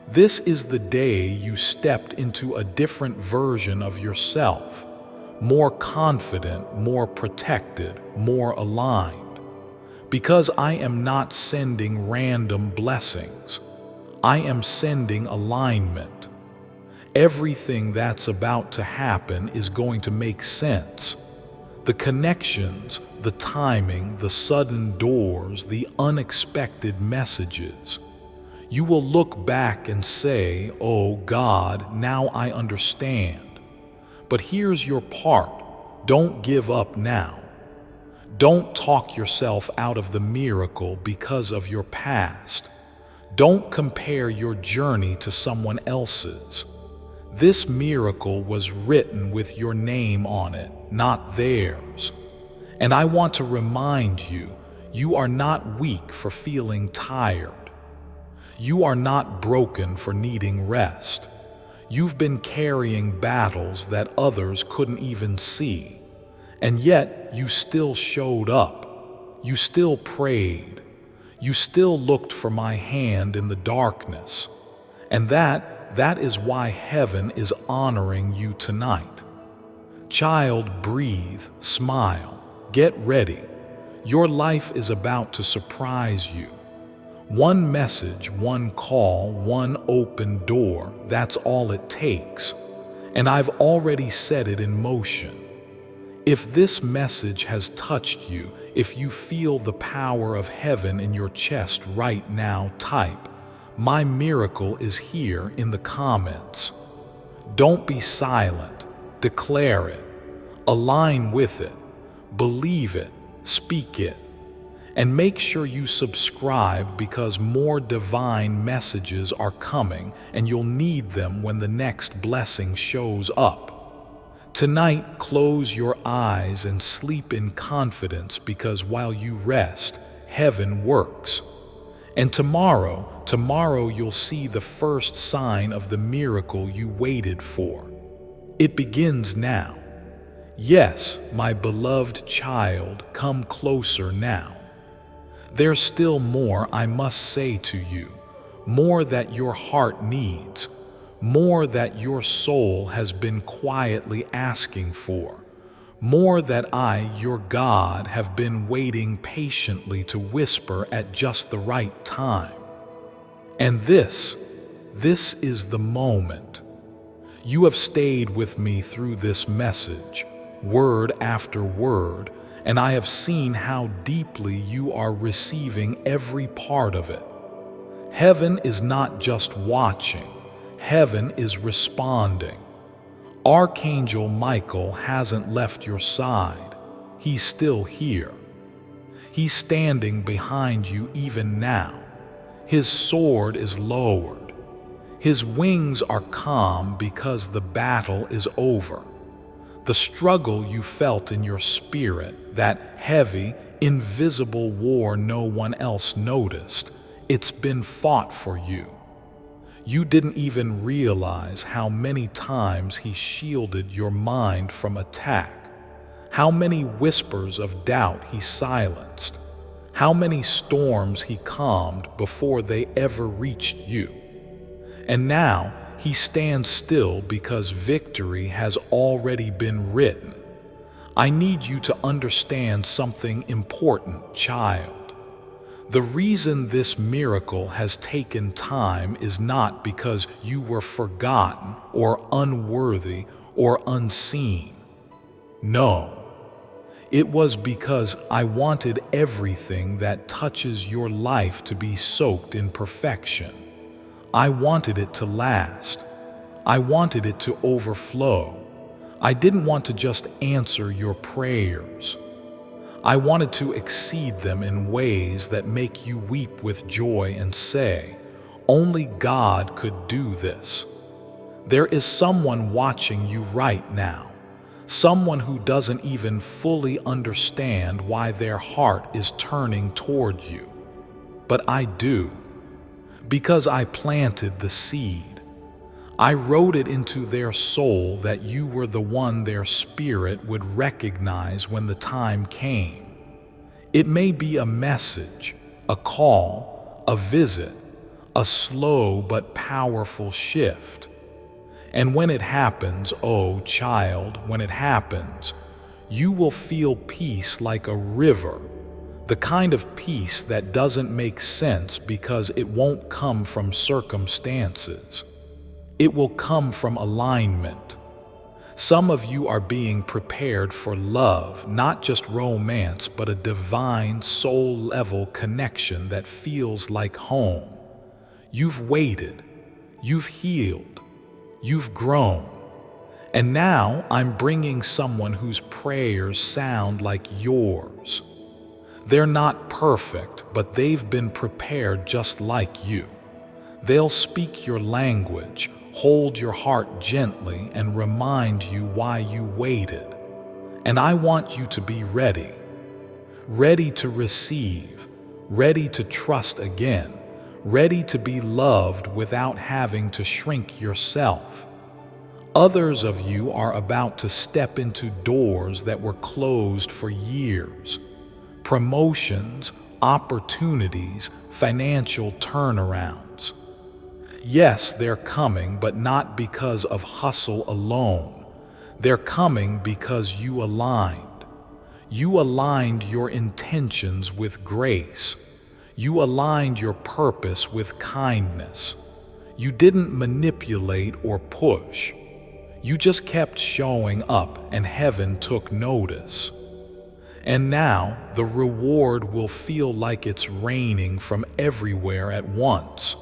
This is the day you stepped into a different version of yourself, more confident, more protected, more aligned. Because I am not sending random blessings. I am sending alignment. Everything that's about to happen is going to make sense. The connections, the timing, the sudden doors, the unexpected messages. You will look back and say, "Oh God, now I understand." But here's your part. Don't give up now. Don't talk yourself out of the miracle because of your past. Don't compare your journey to someone else's. This miracle was written with your name on it, not theirs. And I want to remind you, you are not weak for feeling tired. You are not broken for needing rest. You've been carrying battles that others couldn't even see. And yet you still showed up. You still prayed. You still looked for my hand in the darkness. And that is why heaven is honoring you tonight. Child, breathe, smile, get ready. Your life is about to surprise you. One message, one call, one open door, that's all it takes. And I've already set it in motion. If this message has touched you, if you feel the power of heaven in your chest right now, type, "My miracle is here" in the comments. Don't be silent. Declare it. Align with it. Believe it. Speak it. And make sure you subscribe because more divine messages are coming and you'll need them when the next blessing shows up. Tonight, close your eyes and sleep in confidence because while you rest, heaven works. And tomorrow you'll see the first sign of the miracle you waited for. It begins now. Yes, my beloved child, come closer now. There's still more I must say to you, more that your heart needs, more that your soul has been quietly asking for, more that I, your God, have been waiting patiently to whisper at just the right time. And this is the moment. You have stayed with me through this message, word after word, and I have seen how deeply you are receiving every part of it. Heaven is not just watching, heaven is responding. Archangel Michael hasn't left your side. He's still here. He's standing behind you even now. His sword is lowered. His wings are calm because the battle is over. The struggle you felt in your spirit, that heavy, invisible war no one else noticed, it's been fought for you. You didn't even realize how many times he shielded your mind from attack, how many whispers of doubt he silenced, how many storms he calmed before they ever reached you. And now he stands still because victory has already been written. I need you to understand something important, child. The reason this miracle has taken time is not because you were forgotten or unworthy or unseen. No, it was because I wanted everything that touches your life to be soaked in perfection. I wanted it to last. I wanted it to overflow. I didn't want to just answer your prayers. I wanted to exceed them in ways that make you weep with joy and say, "Only God could do this." There is someone watching you right now, someone who doesn't even fully understand why their heart is turning toward you. But I do, because I planted the seed. I wrote it into their soul that you were the one their spirit would recognize when the time came. It may be a message, a call, a visit, a slow but powerful shift. And when it happens, oh child, when it happens, you will feel peace like a river, the kind of peace that doesn't make sense because it won't come from circumstances. It will come from alignment. Some of you are being prepared for love, not just romance, but a divine soul-level connection that feels like home. You've waited, you've healed, you've grown. And now I'm bringing someone whose prayers sound like yours. They're not perfect, but they've been prepared just like you. They'll speak your language, hold your heart gently, and remind you why you waited. And I want you to be ready. Ready to receive, ready to trust again, ready to be loved without having to shrink yourself. Others of you are about to step into doors that were closed for years. Promotions, opportunities, financial turnarounds. Yes, they're coming, but not because of hustle alone. They're coming because you aligned. You aligned your intentions with grace. You aligned your purpose with kindness. You didn't manipulate or push. You just kept showing up, and heaven took notice. And now the reward will feel like it's raining from everywhere at once.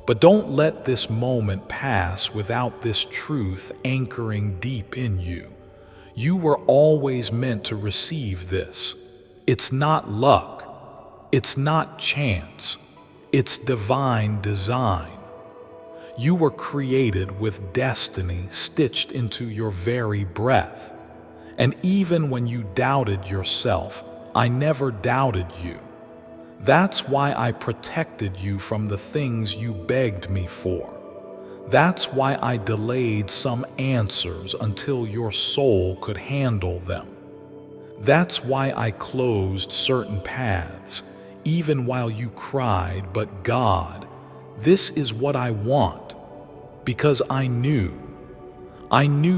But don't let this moment pass without this truth anchoring deep in you. You were always meant to receive this. It's not luck. It's not chance. It's divine design. You were created with destiny stitched into your very breath. And even when you doubted yourself, I never doubted you. That's why I protected you from the things you begged me for. That's why I delayed some answers until your soul could handle them. That's why I closed certain paths, even while you cried, "But God, this is what I want," because I knew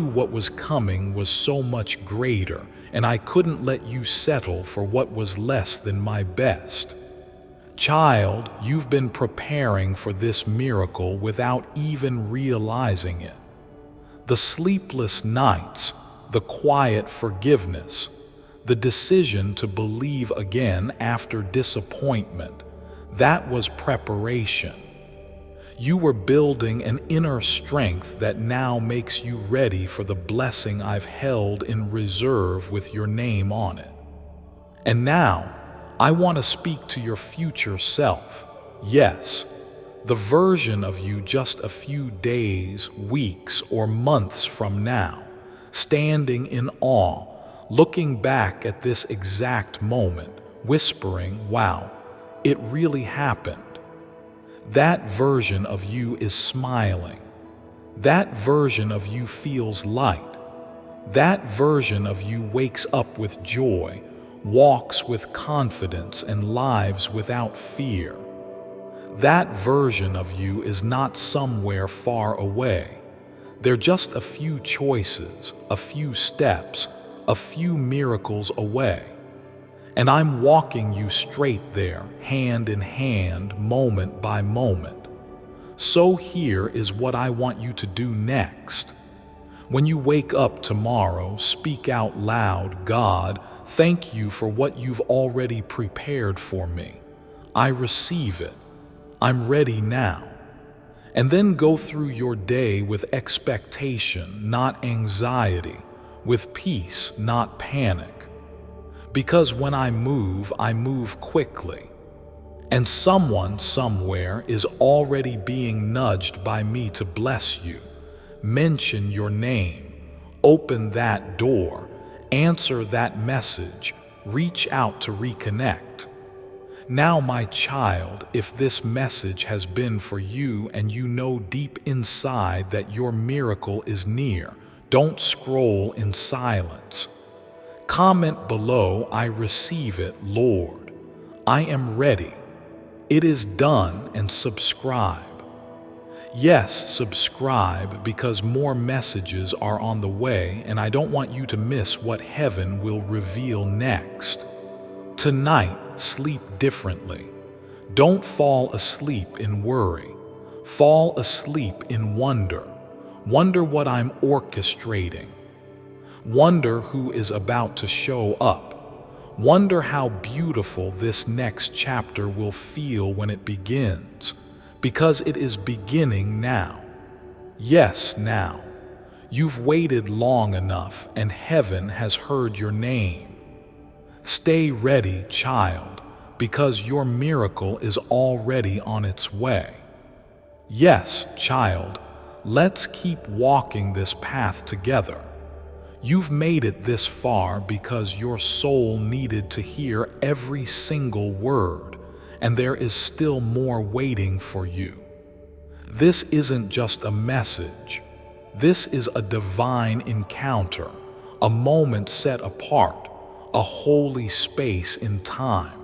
what was coming was so much greater, and I couldn't let you settle for what was less than my best. Child, you've been preparing for this miracle without even realizing it. The sleepless nights, the quiet forgiveness, the decision to believe again after disappointment, that was preparation. You were building an inner strength that now makes you ready for the blessing I've held in reserve with your name on it. And now, I want to speak to your future self. Yes, the version of you just a few days, weeks, or months from now, standing in awe, looking back at this exact moment, whispering, "Wow, it really happened." That version of you is smiling. That version of you feels light. That version of you wakes up with joy, walks with confidence, and lives without fear. That version of you is not somewhere far away. They're just a few choices, a few steps, a few miracles away. And I'm walking you straight there, hand in hand, moment by moment. So here is what I want you to do next. When you wake up tomorrow, speak out loud, "God, thank you for what you've already prepared for me. I receive it. I'm ready now." And then go through your day with expectation, not anxiety, with peace, not panic. Because when I move quickly. And someone somewhere is already being nudged by me to bless you, mention your name, Open that door, answer that message, reach out to reconnect. Now, my child, if this message has been for you and you know deep inside that your miracle is near, don't scroll in silence. Comment below, I receive it, Lord. I am ready. It is done, and subscribe. Yes, subscribe, because more messages are on the way and I don't want you to miss what heaven will reveal next. Tonight, sleep differently. Don't fall asleep in worry. Fall asleep in wonder. Wonder what I'm orchestrating. Wonder who is about to show up. Wonder how beautiful this next chapter will feel when it begins, because it is beginning now. Yes, now. You've waited long enough, and heaven has heard your name. Stay ready, child, because your miracle is already on its way. Yes, child, let's keep walking this path together. You've made it this far because your soul needed to hear every single word, and there is still more waiting for you. This isn't just a message. This is a divine encounter, a moment set apart, a holy space in time.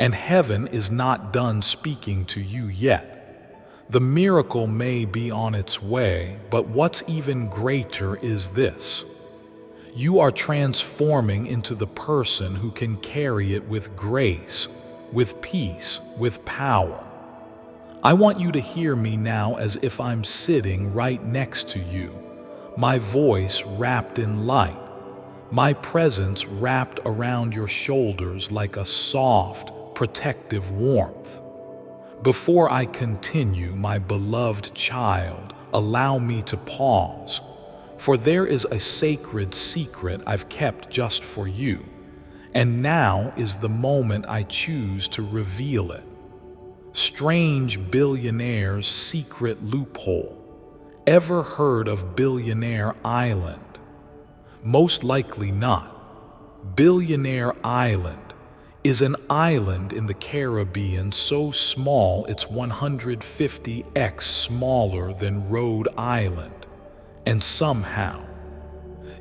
And heaven is not done speaking to you yet. The miracle may be on its way, but what's even greater is this. You are transforming into the person who can carry it with grace, with peace, with power. I want you to hear me now as if I'm sitting right next to you, my voice wrapped in light, my presence wrapped around your shoulders like a soft, protective warmth. Before I continue, my beloved child, allow me to pause, for there is a sacred secret I've kept just for you, and now is the moment I choose to reveal it. Strange billionaire's secret loophole. Ever heard of Billionaire Island? Most likely not. Billionaire Island is an island in the Caribbean so small it's 150x smaller than Rhode Island. And somehow,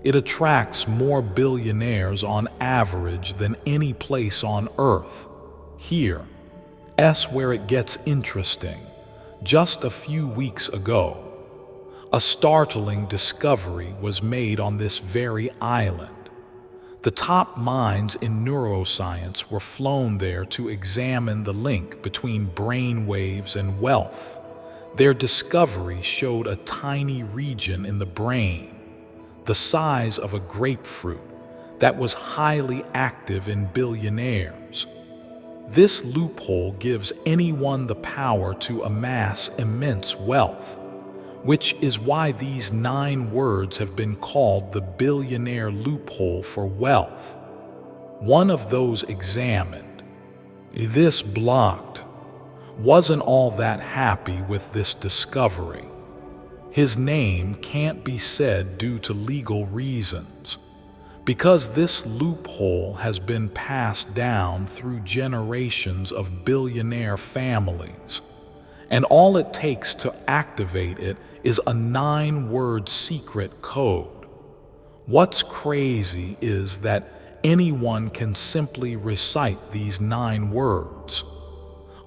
it attracts more billionaires on average than any place on Earth. Here's where it gets interesting. Just a few weeks ago, a startling discovery was made on this very island. The top minds in neuroscience were flown there to examine the link between brain waves and wealth. Their discovery showed a tiny region in the brain, the size of a grapefruit, that was highly active in billionaires. This loophole gives anyone the power to amass immense wealth, which is why these 9 words have been called the billionaire loophole for wealth. One of those examined, this blocked, wasn't all that happy with this discovery. His name can't be said due to legal reasons, because this loophole has been passed down through generations of billionaire families, and all it takes to activate it is a 9-word secret code. What's crazy is that anyone can simply recite these 9 words,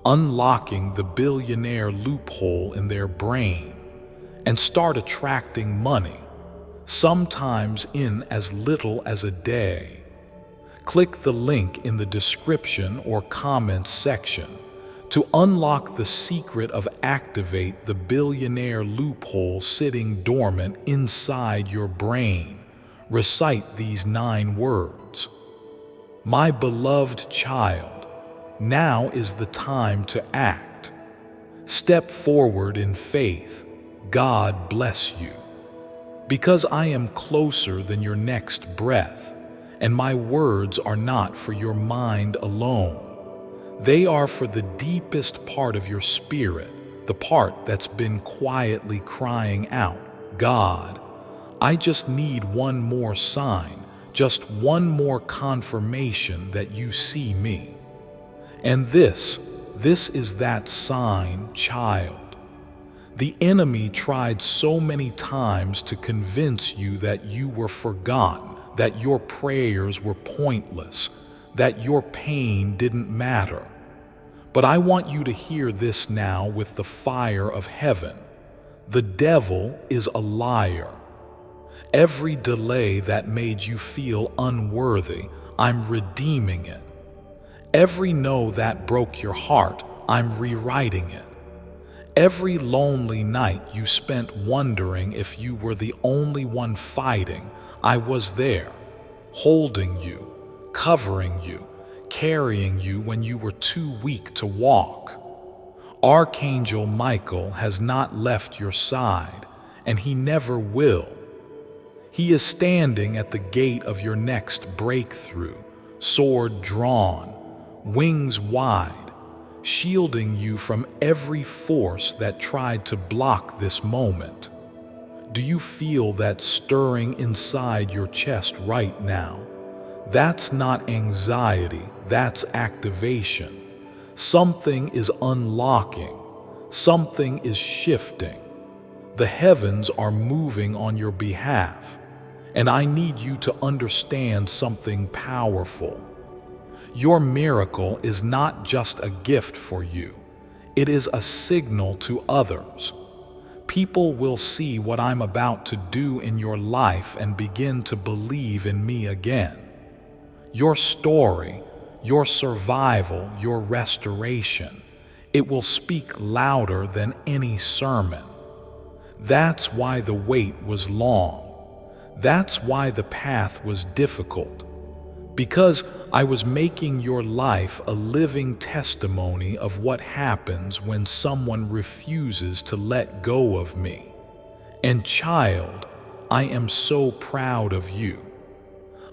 unlocking the billionaire loophole in their brain, and start attracting money, sometimes in as little as a day. Click the link in the description or comments section to unlock the secret of activate the billionaire loophole sitting dormant inside your brain. Recite these 9 words. My beloved child, now is the time to act. Step forward in faith. God bless you. Because I am closer than your next breath, and my words are not for your mind alone. They are for the deepest part of your spirit, the part that's been quietly crying out, God, I just need one more sign, just one more confirmation that you see me. And this is that sign, child. The enemy tried so many times to convince you that you were forgotten, that your prayers were pointless, that your pain didn't matter. But I want you to hear this now with the fire of heaven. The devil is a liar. Every delay that made you feel unworthy, I'm redeeming it. Every no that broke your heart, I'm rewriting it. Every lonely night you spent wondering if you were the only one fighting, I was there, holding you, covering you, carrying you when you were too weak to walk. Archangel Michael has not left your side, and he never will. He is standing at the gate of your next breakthrough, sword drawn, wings wide, shielding you from every force that tried to block this moment. Do you feel that stirring inside your chest right now? That's not anxiety, that's activation. Something is unlocking, something is shifting. The heavens are moving on your behalf, and I need you to understand something powerful. Your miracle is not just a gift for you, it is a signal to others. People will see what I'm about to do in your life and begin to believe in me again. Your story, your survival, your restoration, it will speak louder than any sermon. That's why the wait was long. That's why the path was difficult. Because I was making your life a living testimony of what happens when someone refuses to let go of me. And child, I am so proud of you.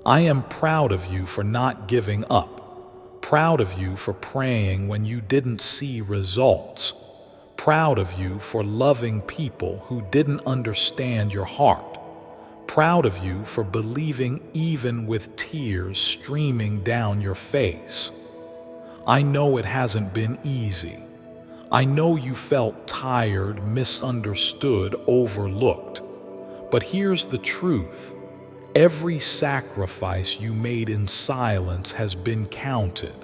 I am proud of you for not giving up. Proud of you for praying when you didn't see results. Proud of you for loving people who didn't understand your heart. Proud of you for believing even with tears streaming down your face. I know it hasn't been easy. I know you felt tired, misunderstood, overlooked. But here's the truth. Every sacrifice you made in silence has been counted.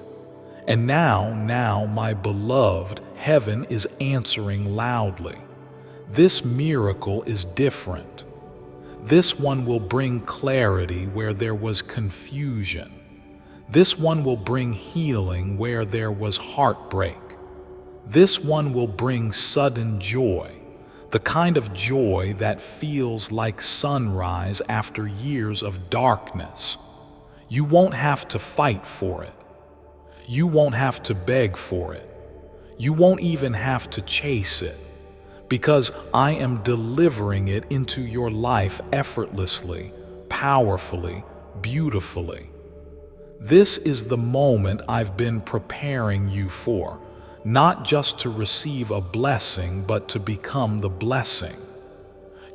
And now, my beloved, heaven is answering loudly. This miracle is different. This one will bring clarity where there was confusion. This one will bring healing where there was heartbreak. This one will bring sudden joy, the kind of joy that feels like sunrise after years of darkness. You won't have to fight for it. You won't have to beg for it. You won't even have to chase it. Because I am delivering it into your life effortlessly, powerfully, beautifully. This is the moment I've been preparing you for, not just to receive a blessing, but to become the blessing.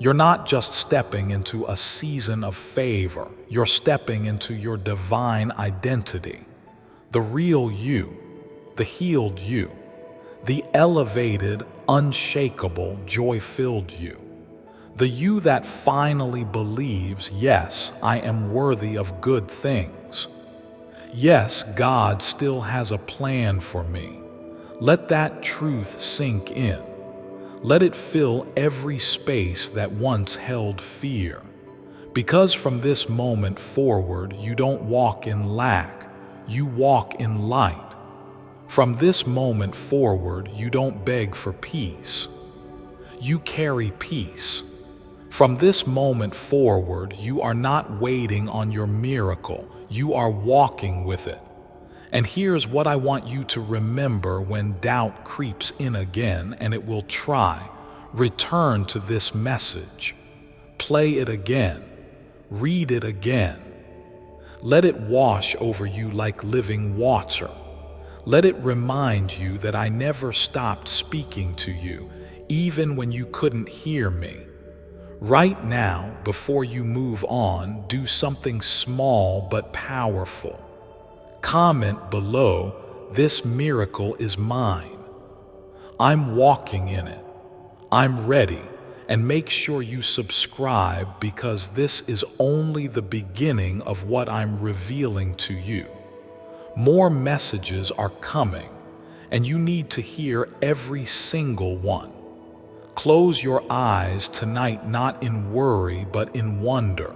You're not just stepping into a season of favor, you're stepping into your divine identity, the real you, the healed you, the elevated, unshakable, joy-filled you. The you that finally believes, yes, I am worthy of good things. Yes, God still has a plan for me. Let that truth sink in. Let it fill every space that once held fear. Because from this moment forward, you don't walk in lack, you walk in light. From this moment forward, you don't beg for peace. You carry peace. From this moment forward, you are not waiting on your miracle. You are walking with it. And here's what I want you to remember when doubt creeps in again, and it will try. Return to this message. Play it again. Read it again. Let it wash over you like living water. Let it remind you that I never stopped speaking to you, even when you couldn't hear me. Right now, before you move on, do something small but powerful. Comment below, "This miracle is mine. I'm walking in it. I'm ready." And make sure you subscribe, because this is only the beginning of what I'm revealing to you. More messages are coming, and you need to hear every single one. Close your eyes tonight, not in worry, but in wonder.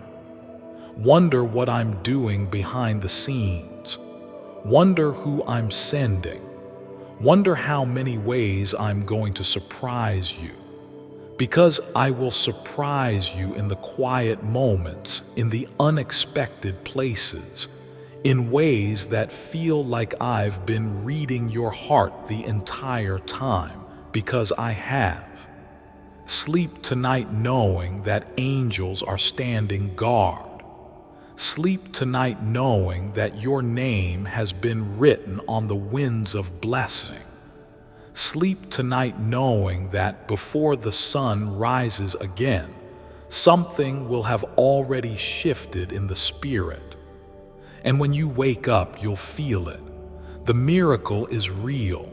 Wonder what I'm doing behind the scenes. Wonder who I'm sending. Wonder how many ways I'm going to surprise you. Because I will surprise you in the quiet moments, in the unexpected places, in ways that feel like I've been reading your heart the entire time, because I have. Sleep tonight knowing that angels are standing guard. Sleep tonight knowing that your name has been written on the winds of blessing. Sleep tonight knowing that before the sun rises again, something will have already shifted in the spirit. And when you wake up, you'll feel it. The miracle is real.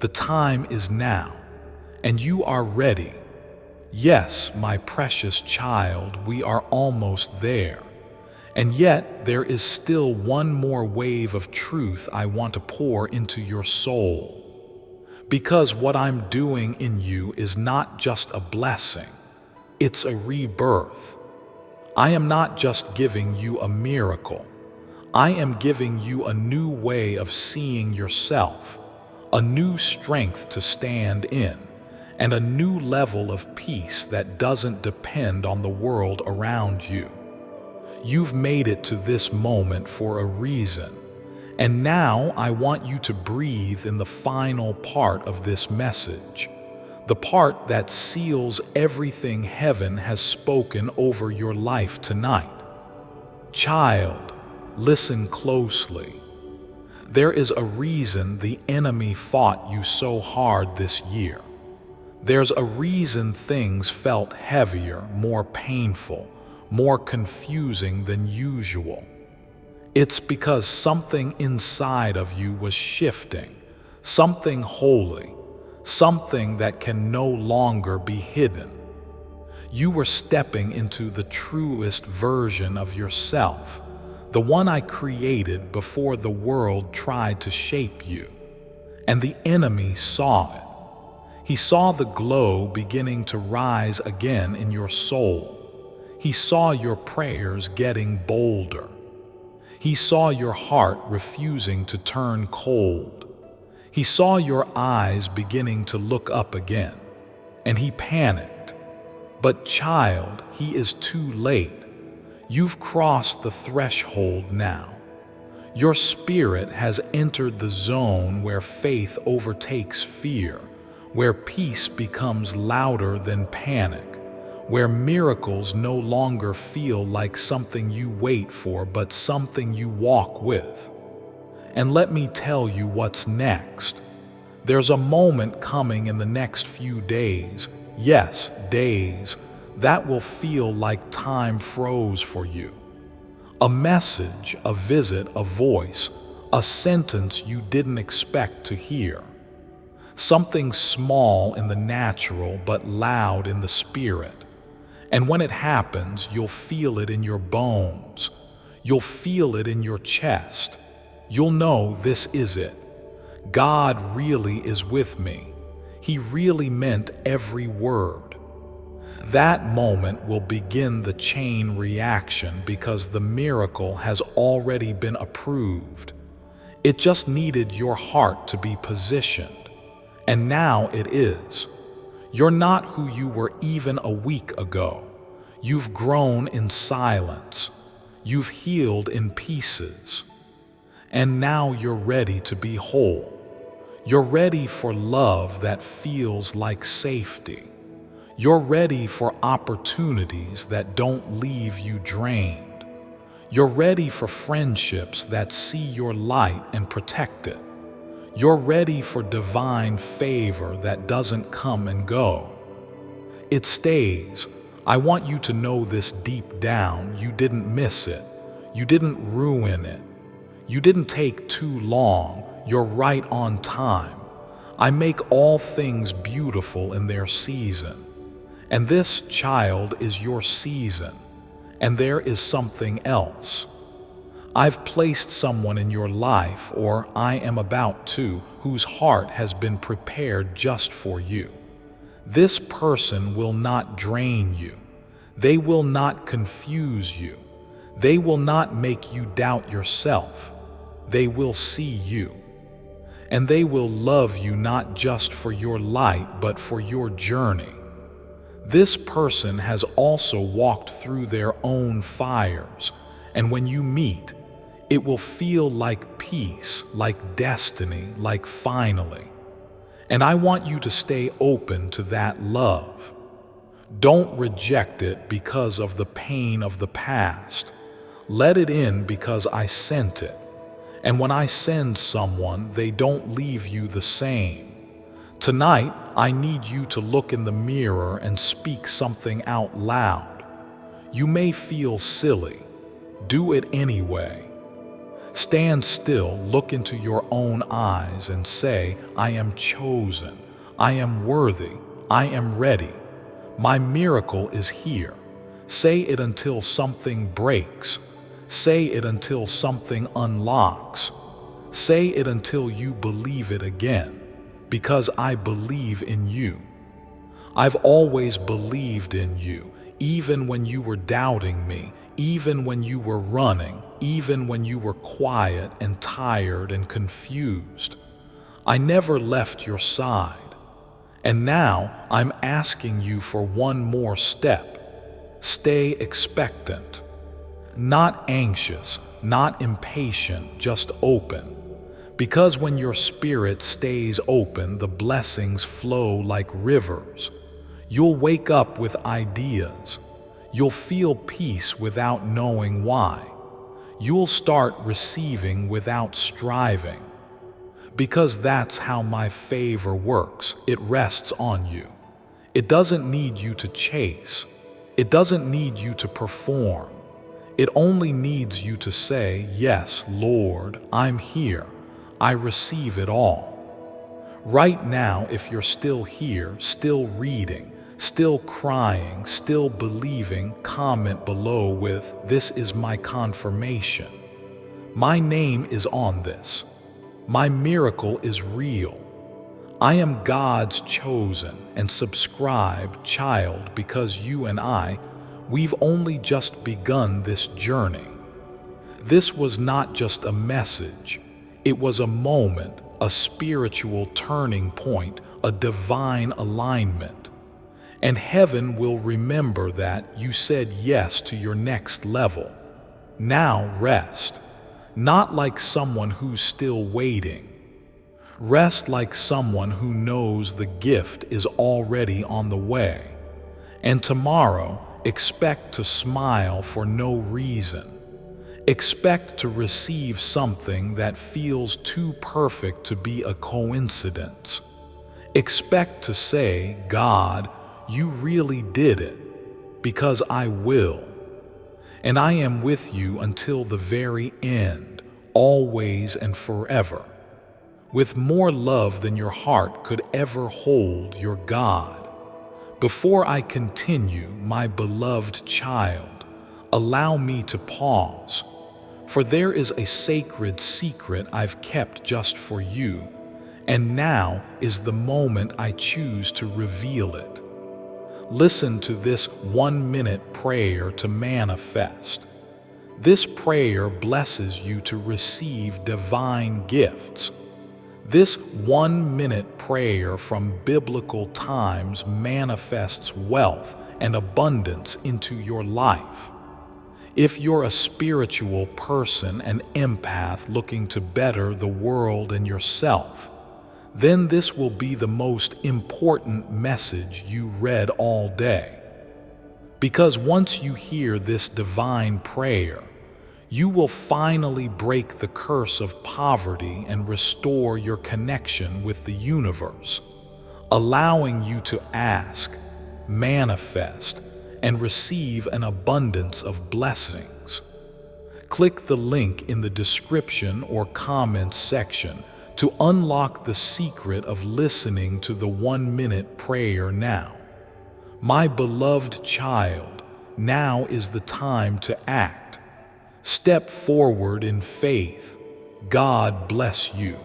The time is now, and you are ready. Yes, my precious child, we are almost there. And yet, there is still one more wave of truth I want to pour into your soul. Because what I'm doing in you is not just a blessing, it's a rebirth. I am not just giving you a miracle. I am giving you a new way of seeing yourself, a new strength to stand in, and a new level of peace that doesn't depend on the world around you. You've made it to this moment for a reason. And now I want you to breathe in the final part of this message, the part that seals everything heaven has spoken over your life tonight. Child, listen closely. There is a reason the enemy fought you so hard this year. There's a reason things felt heavier, more painful, more confusing than usual. It's because something inside of you was shifting, something holy, something that can no longer be hidden. You were stepping into the truest version of yourself, the one I created before the world tried to shape you. And the enemy saw it. He saw the glow beginning to rise again in your soul. He saw your prayers getting bolder. He saw your heart refusing to turn cold. He saw your eyes beginning to look up again, and he panicked. But child, he is too late. You've crossed the threshold now. Your spirit has entered the zone where faith overtakes fear, where peace becomes louder than panic, where miracles no longer feel like something you wait for, but something you walk with. And let me tell you what's next. There's a moment coming in the next few days, yes, days, that will feel like time froze for you. A message, a visit, a voice, a sentence you didn't expect to hear. Something small in the natural but loud in the spirit. And when it happens, you'll feel it in your bones. You'll feel it in your chest. You'll know this is it. God really is with me. He really meant every word. That moment will begin the chain reaction, because the miracle has already been approved. It just needed your heart to be positioned. And now it is. You're not who you were even a week ago. You've grown in silence. You've healed in pieces. And now you're ready to be whole. You're ready for love that feels like safety. You're ready for opportunities that don't leave you drained. You're ready for friendships that see your light and protect it. You're ready for divine favor that doesn't come and go. It stays, I want you to know this deep down. You didn't miss it. You didn't ruin it. You didn't take too long. You're right on time. I make all things beautiful in their season. And this, child, is your season. And there is something else. I've placed someone in your life, or I am about to, whose heart has been prepared just for you. This person will not drain you. They will not confuse you. They will not make you doubt yourself. They will see you. And they will love you not just for your light, but for your journey. This person has also walked through their own fires, and when you meet, it will feel like peace, like destiny, like finally. And I want you to stay open to that love. Don't reject it because of the pain of the past. Let it in because I sent it. And when I send someone, they don't leave you the same. Tonight, I need you to look in the mirror and speak something out loud. You may feel silly. Do it anyway. Stand still, look into your own eyes and say, I am chosen. I am worthy. I am ready. My miracle is here. Say it until something breaks. Say it until something unlocks. Say it until you believe it again, because I believe in you. I've always believed in you, even when you were doubting me, even when you were running, even when you were quiet and tired and confused. I never left your side. And now I'm asking you for one more step. Stay expectant. Not anxious, not impatient, just open. Because when your spirit stays open, the blessings flow like rivers. You'll wake up with ideas. You'll feel peace without knowing why. You'll start receiving without striving. Because that's how my favor works. It rests on you. It doesn't need you to chase. It doesn't need you to perform. It only needs you to say, yes, Lord, I'm here. I receive it all. Right now, if you're still here, still reading, still crying, still believing, comment below with, this is my confirmation. My name is on this. My miracle is real. I am God's chosen and subscribed child because you and we've only just begun this journey. This was not just a message. It was a moment, a spiritual turning point, a divine alignment. And heaven will remember that you said yes to your next level. Now rest. Not like someone who's still waiting. Rest like someone who knows the gift is already on the way. And tomorrow, expect to smile for no reason. Expect to receive something that feels too perfect to be a coincidence. Expect to say, God, you really did it, because I will. And I am with you until the very end, always and forever. With more love than your heart could ever hold, your God. Before I continue, my beloved child, allow me to pause, for there is a sacred secret I've kept just for you, and now is the moment I choose to reveal it. Listen to this 1-minute prayer to manifest. This prayer blesses you to receive divine gifts. This 1-minute prayer from biblical times manifests wealth and abundance into your life. If you're a spiritual person, an empath looking to better the world and yourself, then this will be the most important message you read all day. Because once you hear this divine prayer, you will finally break the curse of poverty and restore your connection with the universe, allowing you to ask, manifest, and receive an abundance of blessings. Click the link in the description or comments section to unlock the secret of listening to the 1-minute prayer now. My beloved child, now is the time to act. Step forward in faith. God bless you.